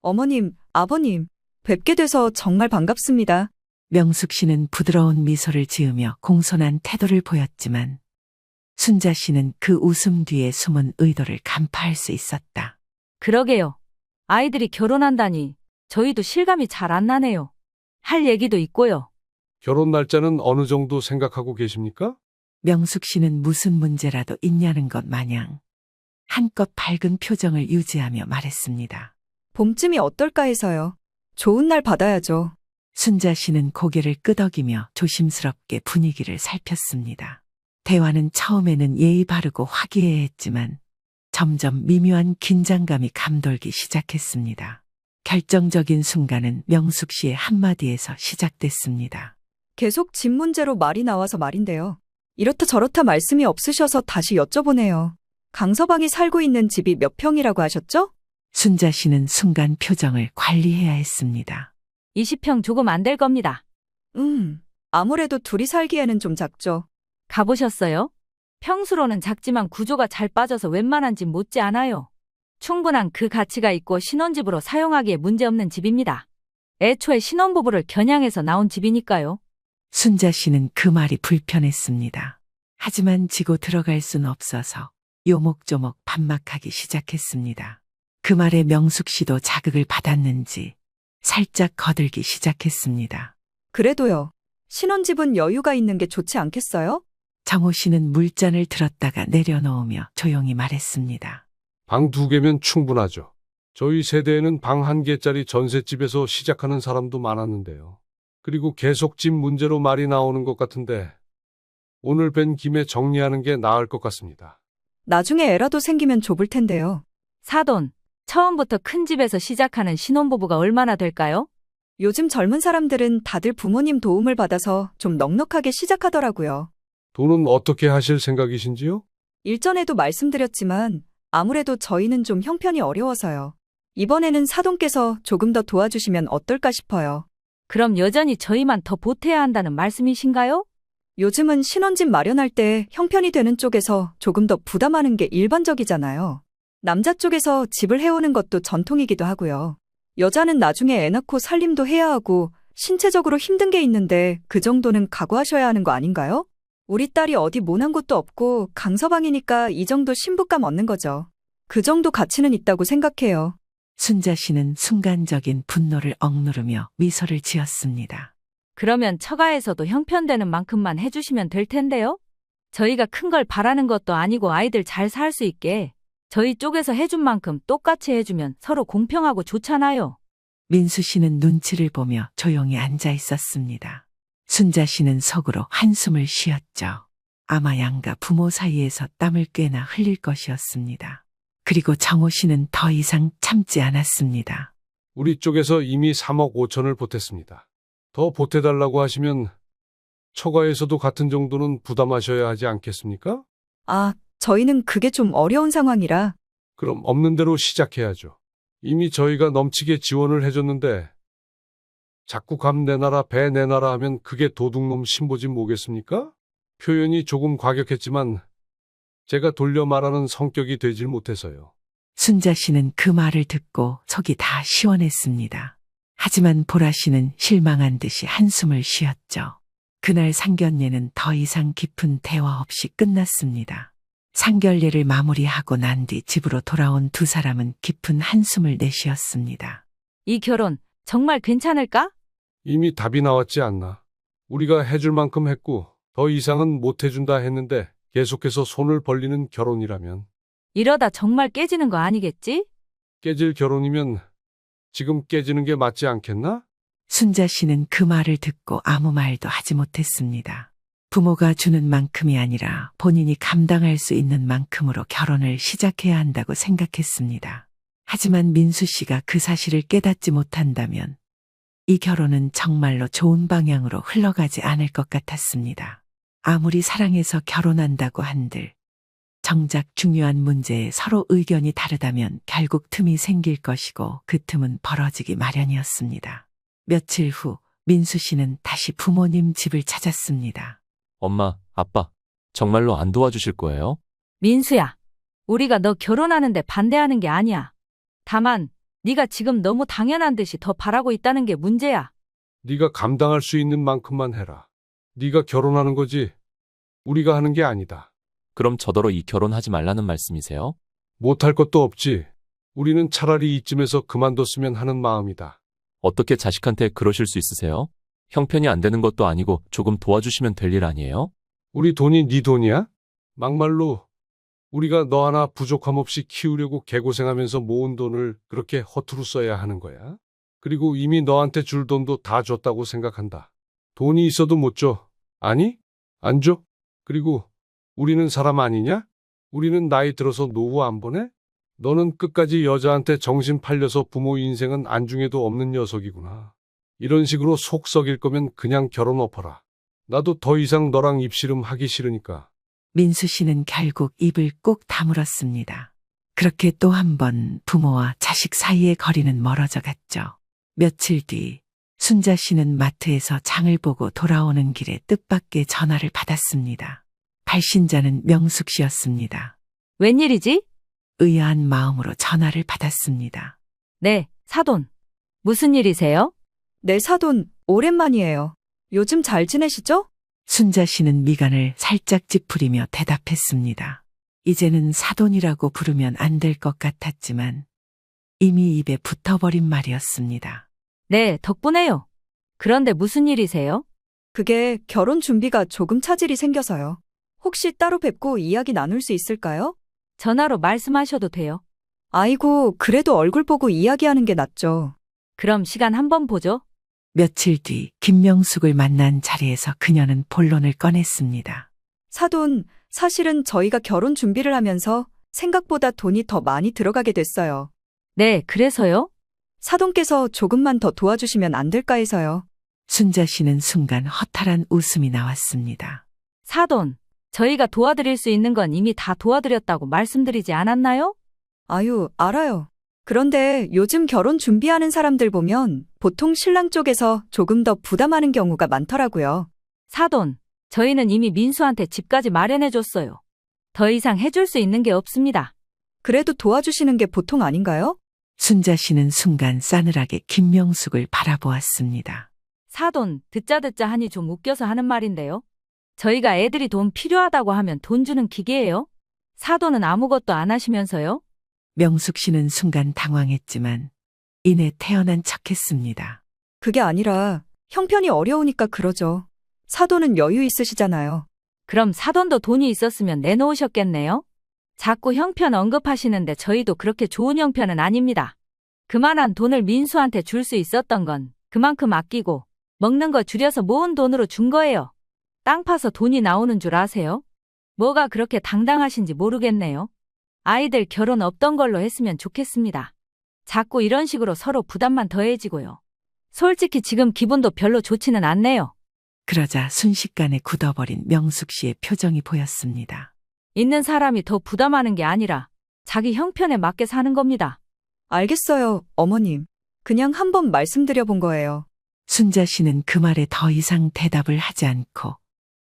어머님, 아버님, 뵙게 돼서 정말 반갑습니다. 명숙 씨는 부드러운 미소를 지으며 공손한 태도를 보였지만 순자 씨는 그 웃음 뒤에 숨은 의도를 간파할 수 있었다. 그러게요. 아이들이 결혼한다니 저희도 실감이 잘 안 나네요. 할 얘기도 있고요. 결혼 날짜는 어느 정도 생각하고 계십니까? 명숙 씨는 무슨 문제라도 있냐는 것 마냥 한껏 밝은 표정을 유지하며 말했습니다. 봄쯤이 어떨까 해서요. 좋은 날 받아야죠. 순자 씨는 고개를 끄덕이며 조심스럽게 분위기를 살폈습니다. 대화는 처음에는 예의 바르고 화기애애했지만 점점 미묘한 긴장감이 감돌기 시작했습니다. 결정적인 순간은 명숙 씨의 한마디에서 시작됐습니다. 계속 집 문제로 말이 나와서 말인데요. 이렇다 저렇다 말씀이 없으셔서 다시 여쭤보네요. 강서방이 살고 있는 집이 몇 평이라고 하셨죠? 순자 씨는 순간 표정을 관리해야 했습니다. 20평 조금 안 될 겁니다. 아무래도 둘이 살기에는 좀 작죠. 가보셨어요? 평수로는 작지만 구조가 잘 빠져서 웬만한 집 못지 않아요. 충분한 그 가치가 있고 신혼집으로 사용하기에 문제없는 집입니다. 애초에 신혼부부를 겨냥해서 나온 집이니까요. 순자 씨는 그 말이 불편했습니다. 하지만 지고 들어갈 순 없어서 요목조목 반박하기 시작했습니다. 그 말에 명숙 씨도 자극을 받았는지 살짝 거들기 시작했습니다. 그래도요. 신혼집은 여유가 있는 게 좋지 않겠어요? 정호 씨는 물잔을 들었다가 내려놓으며 조용히 말했습니다. 방 2개면 충분하죠. 저희 세대에는 방 1개짜리 전셋집에서 시작하는 사람도 많았는데요. 그리고 계속 집 문제로 말이 나오는 것 같은데 오늘 뵌 김에 정리하는 게 나을 것 같습니다. 나중에 애라도 생기면 좁을 텐데요. 사돈, 처음부터 큰 집에서 시작하는 신혼부부가 얼마나 될까요? 요즘 젊은 사람들은 다들 부모님 도움을 받아서 좀 넉넉하게 시작하더라고요. 돈은 어떻게 하실 생각이신지요? 일전에도 말씀드렸지만 아무래도 저희는 좀 형편이 어려워서요. 이번에는 사돈께서 조금 더 도와주시면 어떨까 싶어요. 그럼 여전히 저희만 더 보태야 한다는 말씀이신가요? 요즘은 신혼집 마련할 때 형편이 되는 쪽에서 조금 더 부담하는 게 일반적이잖아요. 남자 쪽에서 집을 해오는 것도 전통이기도 하고요. 여자는 나중에 애 낳고 살림도 해야 하고 신체적으로 힘든 게 있는데 그 정도는 각오하셔야 하는 거 아닌가요? 우리 딸이 어디 모난 곳도 없고 강서방이니까 이 정도 신부감 얻는 거죠. 그 정도 가치는 있다고 생각해요. 순자 씨는 순간적인 분노를 억누르며 미소를 지었습니다. 그러면 처가에서도 형편되는 만큼만 해주시면 될 텐데요? 저희가 큰 걸 바라는 것도 아니고 아이들 잘 살 수 있게 저희 쪽에서 해준 만큼 똑같이 해주면 서로 공평하고 좋잖아요. 민수 씨는 눈치를 보며 조용히 앉아 있었습니다. 순자 씨는 속으로 한숨을 쉬었죠. 아마 양가 부모 사이에서 땀을 꽤나 흘릴 것이었습니다. 그리고 정호 씨는 더 이상 참지 않았습니다. 우리 쪽에서 이미 3억 5천을 보탰습니다. 더 보태달라고 하시면 처가에서도 같은 정도는 부담하셔야 하지 않겠습니까? 아, 저희는 그게 좀 어려운 상황이라. 그럼 없는 대로 시작해야죠. 이미 저희가 넘치게 지원을 해줬는데 자꾸 감 내놔라 배 내놔라 하면 그게 도둑놈 신보지 뭐겠습니까? 표현이 조금 과격했지만 제가 돌려 말하는 성격이 되질 못해서요. 순자 씨는 그 말을 듣고 속이 다 시원했습니다. 하지만 보라 씨는 실망한 듯이 한숨을 쉬었죠. 그날 상견례는 더 이상 깊은 대화 없이 끝났습니다. 상견례를 마무리하고 난 뒤 집으로 돌아온 두 사람은 깊은 한숨을 내쉬었습니다. 이 결혼 정말 괜찮을까? 이미 답이 나왔지 않나. 우리가 해줄 만큼 했고 더 이상은 못 해준다 했는데 계속해서 손을 벌리는 결혼이라면 이러다 정말 깨지는 거 아니겠지? 깨질 결혼이면 지금 깨지는 게 맞지 않겠나? 순자 씨는 그 말을 듣고 아무 말도 하지 못했습니다. 부모가 주는 만큼이 아니라 본인이 감당할 수 있는 만큼으로 결혼을 시작해야 한다고 생각했습니다. 하지만 민수 씨가 그 사실을 깨닫지 못한다면 이 결혼은 정말로 좋은 방향으로 흘러가지 않을 것 같았습니다. 아무리 사랑해서 결혼한다고 한들 정작 중요한 문제에 서로 의견이 다르다면 결국 틈이 생길 것이고 그 틈은 벌어지기 마련이었습니다. 며칠 후 민수 씨는 다시 부모님 집을 찾았습니다. 엄마, 아빠, 정말로 안 도와주실 거예요? 민수야, 우리가 너 결혼하는데 반대하는 게 아니야. 다만 네가 지금 너무 당연한 듯이 더 바라고 있다는 게 문제야. 네가 감당할 수 있는 만큼만 해라. 네가 결혼하는 거지 우리가 하는 게 아니다. 그럼 저더러 이 결혼하지 말라는 말씀이세요? 못할 것도 없지. 우리는 차라리 이쯤에서 그만뒀으면 하는 마음이다. 어떻게 자식한테 그러실 수 있으세요? 형편이 안 되는 것도 아니고 조금 도와주시면 될 일 아니에요? 우리 돈이 네 돈이야? 막말로 우리가 너 하나 부족함 없이 키우려고 개고생하면서 모은 돈을 그렇게 허투루 써야 하는 거야? 그리고 이미 너한테 줄 돈도 다 줬다고 생각한다. 돈이 있어도 못 줘. 아니? 안 줘? 그리고 우리는 사람 아니냐? 우리는 나이 들어서 노후 안 보내? 너는 끝까지 여자한테 정신 팔려서 부모 인생은 안중에도 없는 녀석이구나. 이런 식으로 속 썩일 거면 그냥 결혼 엎어라. 나도 더 이상 너랑 입씨름 하기 싫으니까. 민수 씨는 결국 입을 꼭 다물었습니다. 그렇게 또 한 번 부모와 자식 사이의 거리는 멀어져 갔죠. 며칠 뒤 순자 씨는 마트에서 장을 보고 돌아오는 길에 뜻밖의 전화를 받았습니다. 발신자는 명숙 씨였습니다. 웬일이지? 의아한 마음으로 전화를 받았습니다. 네, 사돈. 무슨 일이세요? 네, 사돈, 오랜만이에요. 요즘 잘 지내시죠? 순자 씨는 미간을 살짝 찌푸리며 대답했습니다. 이제는 사돈이라고 부르면 안 될 것 같았지만 이미 입에 붙어버린 말이었습니다. 네, 덕분에요. 그런데 무슨 일이세요? 그게 결혼 준비가 조금 차질이 생겨서요. 혹시 따로 뵙고 이야기 나눌 수 있을까요? 전화로 말씀하셔도 돼요. 아이고, 그래도 얼굴 보고 이야기하는 게 낫죠. 그럼 시간 한번 보죠. 며칠 뒤 김명숙을 만난 자리에서 그녀는 본론을 꺼냈습니다. 사돈, 사실은 저희가 결혼 준비를 하면서 생각보다 돈이 더 많이 들어가게 됐어요. 네, 그래서요? 사돈께서 조금만 더 도와주시면 안 될까 해서요. 순자 씨는 순간 허탈한 웃음이 나왔습니다. 사돈, 저희가 도와드릴 수 있는 건 이미 다 도와드렸다고 말씀드리지 않았나요? 아유, 알아요. 그런데 요즘 결혼 준비하는 사람들 보면 보통 신랑 쪽에서 조금 더 부담하는 경우가 많더라고요. 사돈, 저희는 이미 민수한테 집까지 마련해줬어요. 더 이상 해줄 수 있는 게 없습니다. 그래도 도와주시는 게 보통 아닌가요? 순자 씨는 순간 싸늘하게 김명숙을 바라보았습니다. 사돈, 듣자 하니 좀 웃겨서 하는 말인데요. 저희가 애들이 돈 필요하다고 하면 돈 주는 기계예요? 사돈은 아무것도 안 하시면서요? 명숙 씨는 순간 당황했지만 이내 태어난 척했습니다. 그게 아니라 형편이 어려우니까 그러죠. 사돈은 여유 있으시잖아요. 그럼 사돈도 돈이 있었으면 내놓으셨겠네요? 자꾸 형편 언급하시는데 저희도 그렇게 좋은 형편은 아닙니다. 그만한 돈을 민수한테 줄 수 있었던 건 그만큼 아끼고 먹는 거 줄여서 모은 돈으로 준 거예요. 땅 파서 돈이 나오는 줄 아세요? 뭐가 그렇게 당당하신지 모르겠네요. 아이들 결혼 없던 걸로 했으면 좋겠습니다. 자꾸 이런 식으로 서로 부담만 더해지고요. 솔직히 지금 기분도 별로 좋지는 않네요. 그러자 순식간에 굳어버린 명숙 씨의 표정이 보였습니다. 있는 사람이 더 부담하는 게 아니라 자기 형편에 맞게 사는 겁니다. 알겠어요, 어머님. 그냥 한번 말씀드려 본 거예요. 순자 씨는 그 말에 더 이상 대답을 하지 않고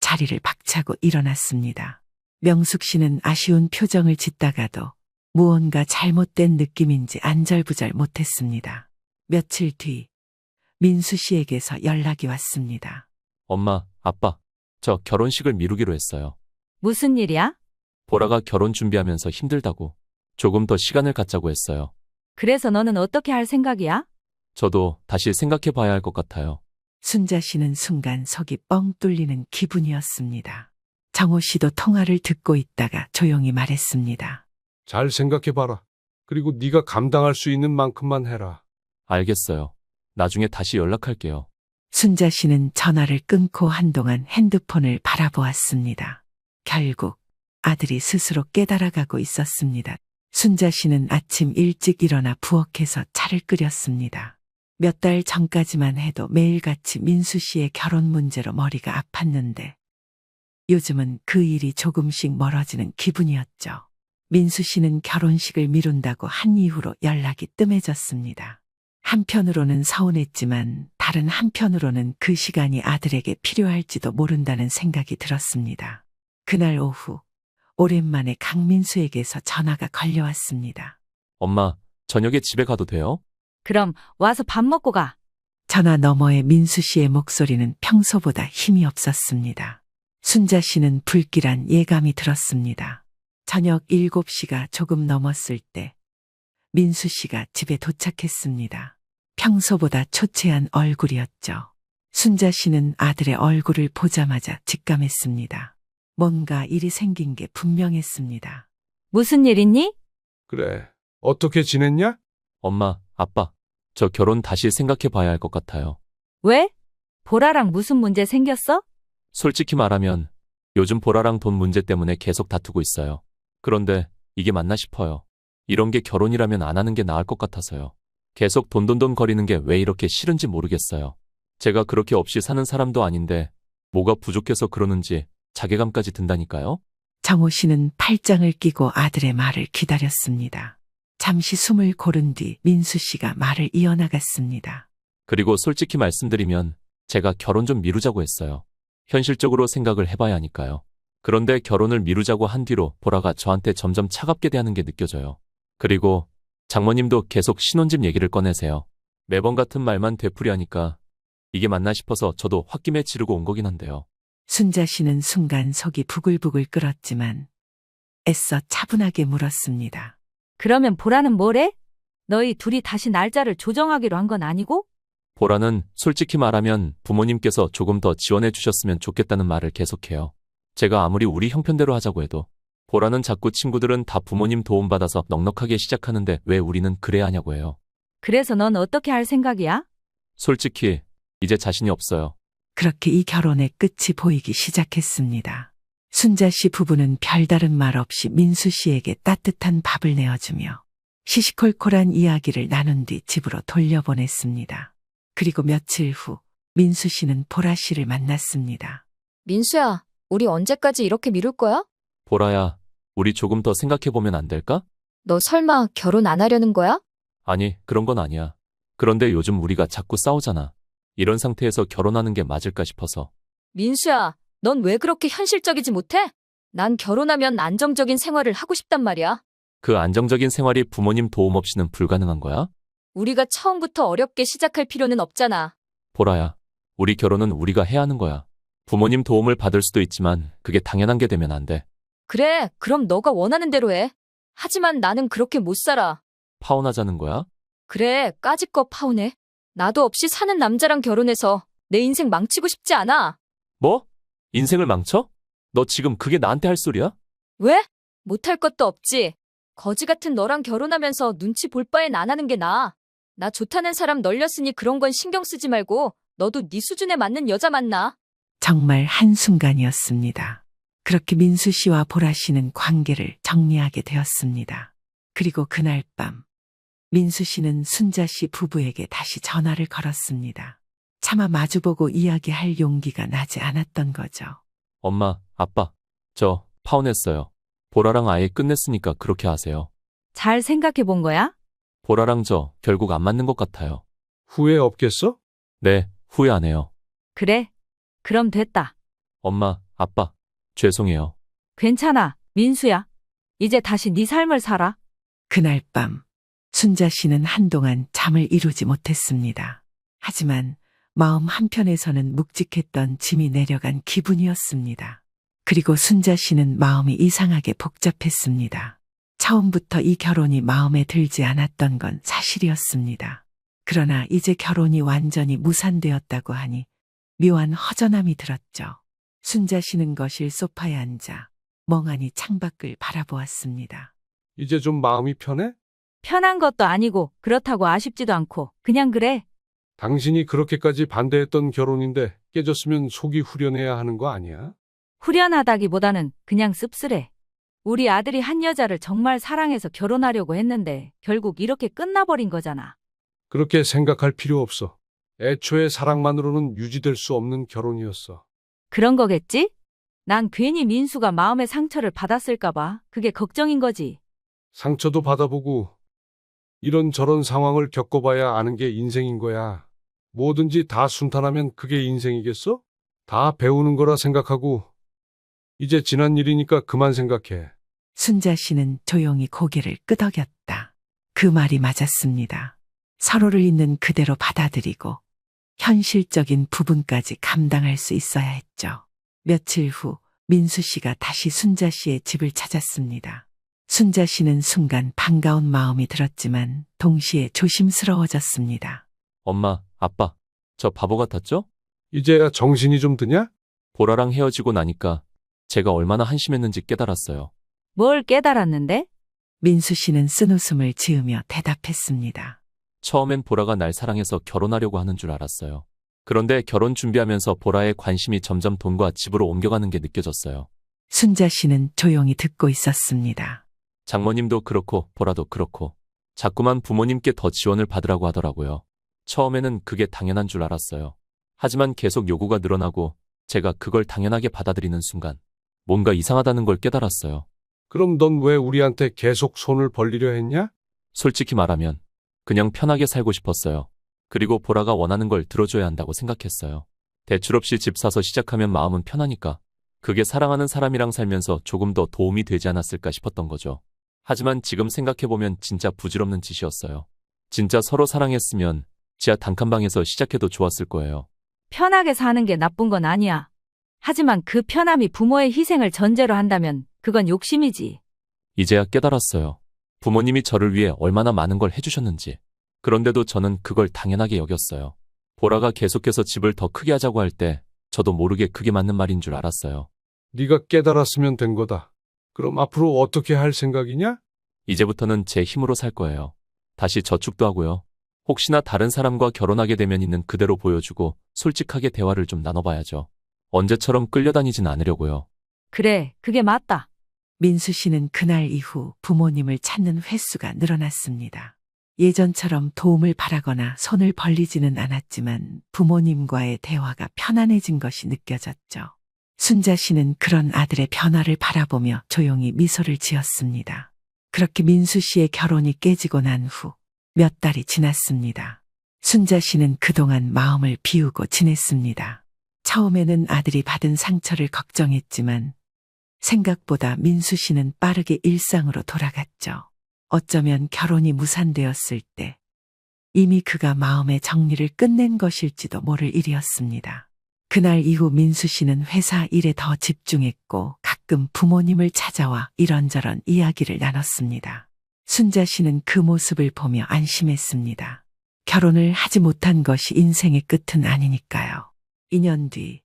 자리를 박차고 일어났습니다. 명숙 씨는 아쉬운 표정을 짓다가도 무언가 잘못된 느낌인지 안절부절 못했습니다. 며칠 뒤 민수 씨에게서 연락이 왔습니다. 엄마, 아빠, 저 결혼식을 미루기로 했어요. 무슨 일이야? 보라가 결혼 준비하면서 힘들다고 조금 더 시간을 갖자고 했어요. 그래서 너는 어떻게 할 생각이야? 저도 다시 생각해 봐야 할 것 같아요. 순자 씨는 순간 속이 뻥 뚫리는 기분이었습니다. 정호 씨도 통화를 듣고 있다가 조용히 말했습니다. 잘 생각해봐라. 그리고 네가 감당할 수 있는 만큼만 해라. 알겠어요. 나중에 다시 연락할게요. 순자 씨는 전화를 끊고 한동안 핸드폰을 바라보았습니다. 결국 아들이 스스로 깨달아가고 있었습니다. 순자 씨는 아침 일찍 일어나 부엌에서 차를 끓였습니다. 몇 달 전까지만 해도 매일같이 민수 씨의 결혼 문제로 머리가 아팠는데 요즘은 그 일이 조금씩 멀어지는 기분이었죠. 민수 씨는 결혼식을 미룬다고 한 이후로 연락이 뜸해졌습니다. 한편으로는 서운했지만 다른 한편으로는 그 시간이 아들에게 필요할지도 모른다는 생각이 들었습니다. 그날 오후 오랜만에 강민수에게서 전화가 걸려왔습니다. 엄마, 저녁에 집에 가도 돼요? 그럼 와서 밥 먹고 가. 전화 너머의 민수 씨의 목소리는 평소보다 힘이 없었습니다. 순자 씨는 불길한 예감이 들었습니다. 저녁 7시가 조금 넘었을 때 민수 씨가 집에 도착했습니다. 평소보다 초췌한 얼굴이었죠. 순자 씨는 아들의 얼굴을 보자마자 직감했습니다. 뭔가 일이 생긴 게 분명했습니다. 무슨 일 있니? 그래. 어떻게 지냈냐? 엄마, 아빠, 저 결혼 다시 생각해 봐야 할 것 같아요. 왜? 보라랑 무슨 문제 생겼어? 솔직히 말하면 요즘 보라랑 돈 문제 때문에 계속 다투고 있어요. 그런데 이게 맞나 싶어요. 이런 게 결혼이라면 안 하는 게 나을 것 같아서요. 계속 돈 거리는 게 왜 이렇게 싫은지 모르겠어요. 제가 그렇게 없이 사는 사람도 아닌데 뭐가 부족해서 그러는지 자괴감까지 든다니까요. 정호 씨는 팔짱을 끼고 아들의 말을 기다렸습니다. 잠시 숨을 고른 뒤 민수 씨가 말을 이어나갔습니다. 그리고 솔직히 말씀드리면 제가 결혼 좀 미루자고 했어요. 현실적으로 생각을 해봐야 하니까요. 그런데 결혼을 미루자고 한 뒤로 보라가 저한테 점점 차갑게 대하는 게 느껴져요. 그리고 장모님도 계속 신혼집 얘기를 꺼내세요. 매번 같은 말만 되풀이하니까 이게 맞나 싶어서 저도 홧김에 지르고 온 거긴 한데요. 순자 씨는 순간 속이 부글부글 끓었지만 애써 차분하게 물었습니다. 그러면 보라는 뭐래? 너희 둘이 다시 날짜를 조정하기로 한 건 아니고? 보라는 솔직히 말하면 부모님께서 조금 더 지원해 주셨으면 좋겠다는 말을 계속해요. 제가 아무리 우리 형편대로 하자고 해도 보라는 자꾸 친구들은 다 부모님 도움받아서 넉넉하게 시작하는데 왜 우리는 그래야 하냐고 해요. 그래서 넌 어떻게 할 생각이야? 솔직히 이제 자신이 없어요. 그렇게 이 결혼의 끝이 보이기 시작했습니다. 순자 씨 부부는 별다른 말 없이 민수 씨에게 따뜻한 밥을 내어주며 시시콜콜한 이야기를 나눈 뒤 집으로 돌려보냈습니다. 그리고 며칠 후 민수 씨는 보라 씨를 만났습니다. 민수야, 우리 언제까지 이렇게 미룰 거야? 보라야, 우리 조금 더 생각해보면 안 될까? 너 설마 결혼 안 하려는 거야? 아니, 그런 건 아니야. 그런데 요즘 우리가 자꾸 싸우잖아. 이런 상태에서 결혼하는 게 맞을까 싶어서. 민수야, 넌 왜 그렇게 현실적이지 못해? 난 결혼하면 안정적인 생활을 하고 싶단 말이야. 그 안정적인 생활이 부모님 도움 없이는 불가능한 거야? 우리가 처음부터 어렵게 시작할 필요는 없잖아. 보라야, 우리 결혼은 우리가 해야 하는 거야. 부모님 도움을 받을 수도 있지만 그게 당연한 게 되면 안 돼. 그래, 그럼 너가 원하는 대로 해. 하지만 나는 그렇게 못 살아. 파혼하자는 거야? 그래, 까짓거 파혼해. 나도 없이 사는 남자랑 결혼해서 내 인생 망치고 싶지 않아. 뭐? 인생을 망쳐? 너 지금 그게 나한테 할 소리야? 왜? 못할 것도 없지. 거지 같은 너랑 결혼하면서 눈치 볼 바엔 안 하는 게 나아. 나 좋다는 사람 널렸으니 그런 건 신경 쓰지 말고 너도 네 수준에 맞는 여자 만나. 정말 한순간이었습니다. 그렇게 민수 씨와 보라 씨는 관계를 정리하게 되었습니다. 그리고 그날 밤 민수 씨는 순자 씨 부부에게 다시 전화를 걸었습니다. 차마 마주보고 이야기할 용기가 나지 않았던 거죠. 엄마, 아빠, 저 파혼했어요. 보라랑 아예 끝냈으니까 그렇게 하세요. 잘 생각해 본 거야? 보라랑 저 결국 안 맞는 것 같아요. 후회 없겠어? 네, 후회 안 해요. 그래. 그럼 됐다. 엄마, 아빠, 죄송해요. 괜찮아, 민수야. 이제 다시 네 삶을 살아. 그날 밤 순자 씨는 한동안 잠을 이루지 못했습니다. 하지만 마음 한편에서는 묵직했던 짐이 내려간 기분이었습니다. 그리고 순자 씨는 마음이 이상하게 복잡했습니다. 처음부터 이 결혼이 마음에 들지 않았던 건 사실이었습니다. 그러나 이제 결혼이 완전히 무산되었다고 하니 묘한 허전함이 들었죠. 순자 씨는 거실 소파에 앉아 멍하니 창밖을 바라보았습니다. 이제 좀 마음이 편해? 편한 것도 아니고 그렇다고 아쉽지도 않고 그냥 그래. 당신이 그렇게까지 반대했던 결혼인데 깨졌으면 속이 후련해야 하는 거 아니야? 후련하다기보다는 그냥 씁쓸해. 우리 아들이 한 여자를 정말 사랑해서 결혼하려고 했는데 결국 이렇게 끝나버린 거잖아. 그렇게 생각할 필요 없어. 애초에 사랑만으로는 유지될 수 없는 결혼이었어. 그런 거겠지? 난 괜히 민수가 마음의 상처를 받았을까봐 그게 걱정인 거지. 상처도 받아보고 이런저런 상황을 겪어봐야 아는 게 인생인 거야. 뭐든지 다 순탄하면 그게 인생이겠어? 다 배우는 거라 생각하고 이제 지난 일이니까 그만 생각해. 순자 씨는 조용히 고개를 끄덕였다. 그 말이 맞았습니다. 서로를 있는 그대로 받아들이고 현실적인 부분까지 감당할 수 있어야 했죠. 며칠 후 민수 씨가 다시 순자 씨의 집을 찾았습니다. 순자 씨는 순간 반가운 마음이 들었지만 동시에 조심스러워졌습니다. 엄마, 아빠, 저 바보 같았죠? 이제야 정신이 좀 드냐? 보라랑 헤어지고 나니까 제가 얼마나 한심했는지 깨달았어요. 뭘 깨달았는데? 민수 씨는 쓴웃음을 지으며 대답했습니다. 처음엔 보라가 날 사랑해서 결혼하려고 하는 줄 알았어요. 그런데 결혼 준비하면서 보라의 관심이 점점 돈과 집으로 옮겨가는 게 느껴졌어요. 순자 씨는 조용히 듣고 있었습니다. 장모님도 그렇고 보라도 그렇고 자꾸만 부모님께 더 지원을 받으라고 하더라고요. 처음에는 그게 당연한 줄 알았어요. 하지만 계속 요구가 늘어나고 제가 그걸 당연하게 받아들이는 순간 뭔가 이상하다는 걸 깨달았어요. 그럼 넌 왜 우리한테 계속 손을 벌리려 했냐? 솔직히 말하면 그냥 편하게 살고 싶었어요. 그리고 보라가 원하는 걸 들어줘야 한다고 생각했어요. 대출 없이 집 사서 시작하면 마음은 편하니까 그게 사랑하는 사람이랑 살면서 조금 더 도움이 되지 않았을까 싶었던 거죠. 하지만 지금 생각해보면 진짜 부질없는 짓이었어요. 진짜 서로 사랑했으면 지하 단칸방에서 시작해도 좋았을 거예요. 편하게 사는 게 나쁜 건 아니야. 하지만 그 편함이 부모의 희생을 전제로 한다면 그건 욕심이지. 이제야 깨달았어요. 부모님이 저를 위해 얼마나 많은 걸 해주셨는지. 그런데도 저는 그걸 당연하게 여겼어요. 보라가 계속해서 집을 더 크게 하자고 할 때 저도 모르게 그게 맞는 말인 줄 알았어요. 네가 깨달았으면 된 거다. 그럼 앞으로 어떻게 할 생각이냐? 이제부터는 제 힘으로 살 거예요. 다시 저축도 하고요. 혹시나 다른 사람과 결혼하게 되면 있는 그대로 보여주고 솔직하게 대화를 좀 나눠봐야죠. 언제처럼 끌려다니진 않으려고요. 그래, 그게 맞다. 민수 씨는 그날 이후 부모님을 찾는 횟수가 늘어났습니다. 예전처럼 도움을 바라거나 손을 벌리지는 않았지만 부모님과의 대화가 편안해진 것이 느껴졌죠. 순자 씨는 그런 아들의 변화를 바라보며 조용히 미소를 지었습니다. 그렇게 민수 씨의 결혼이 깨지고 난 후 몇 달이 지났습니다. 순자 씨는 그동안 마음을 비우고 지냈습니다. 처음에는 아들이 받은 상처를 걱정했지만 생각보다 민수 씨는 빠르게 일상으로 돌아갔죠. 어쩌면 결혼이 무산되었을 때 이미 그가 마음의 정리를 끝낸 것일지도 모를 일이었습니다. 그날 이후 민수 씨는 회사 일에 더 집중했고 가끔 부모님을 찾아와 이런저런 이야기를 나눴습니다. 순자 씨는 그 모습을 보며 안심했습니다. 결혼을 하지 못한 것이 인생의 끝은 아니니까요. 2년 뒤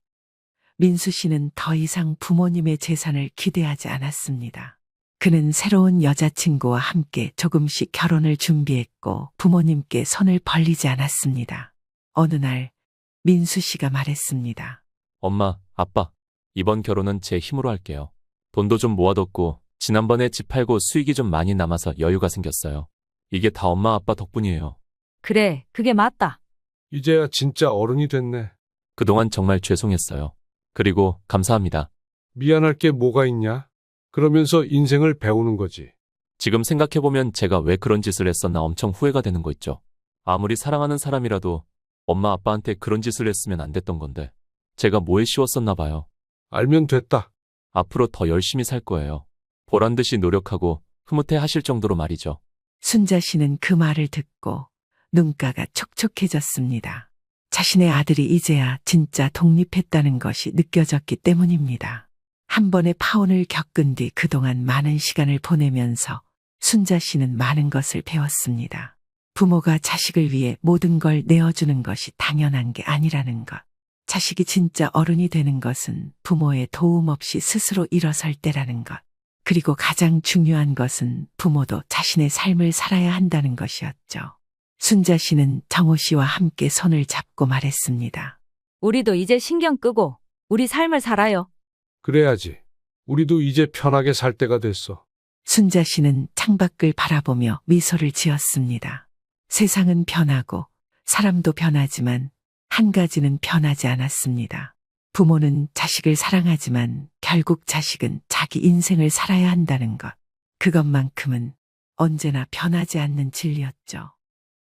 민수 씨는 더 이상 부모님의 재산을 기대하지 않았습니다. 그는 새로운 여자친구와 함께 조금씩 결혼을 준비했고 부모님께 손을 벌리지 않았습니다. 어느 날 민수 씨가 말했습니다. 엄마, 아빠, 이번 결혼은 제 힘으로 할게요. 돈도 좀 모아뒀고 지난번에 집 팔고 수익이 좀 많이 남아서 여유가 생겼어요. 이게 다 엄마 아빠 덕분이에요. 그래, 그게 맞다. 이제야 진짜 어른이 됐네. 그동안 정말 죄송했어요. 그리고 감사합니다. 미안할 게 뭐가 있냐? 그러면서 인생을 배우는 거지. 지금 생각해보면 제가 왜 그런 짓을 했었나 엄청 후회가 되는 거 있죠. 아무리 사랑하는 사람이라도 엄마 아빠한테 그런 짓을 했으면 안 됐던 건데 제가 뭐에 씌웠었나 봐요. 알면 됐다. 앞으로 더 열심히 살 거예요. 보란 듯이 노력하고 흐뭇해 하실 정도로 말이죠. 순자 씨는 그 말을 듣고 눈가가 촉촉해졌습니다. 자신의 아들이 이제야 진짜 독립했다는 것이 느껴졌기 때문입니다. 한 번의 파혼을 겪은 뒤 그동안 많은 시간을 보내면서 순자 씨는 많은 것을 배웠습니다. 부모가 자식을 위해 모든 걸 내어주는 것이 당연한 게 아니라는 것. 자식이 진짜 어른이 되는 것은 부모의 도움 없이 스스로 일어설 때라는 것. 그리고 가장 중요한 것은 부모도 자신의 삶을 살아야 한다는 것이었죠. 순자 씨는 정호 씨와 함께 손을 잡고 말했습니다. 우리도 이제 신경 끄고 우리 삶을 살아요. 그래야지. 우리도 이제 편하게 살 때가 됐어. 순자 씨는 창밖을 바라보며 미소를 지었습니다. 세상은 변하고 사람도 변하지만 한 가지는 변하지 않았습니다. 부모는 자식을 사랑하지만 결국 자식은 자기 인생을 살아야 한다는 것. 그것만큼은 언제나 변하지 않는 진리였죠.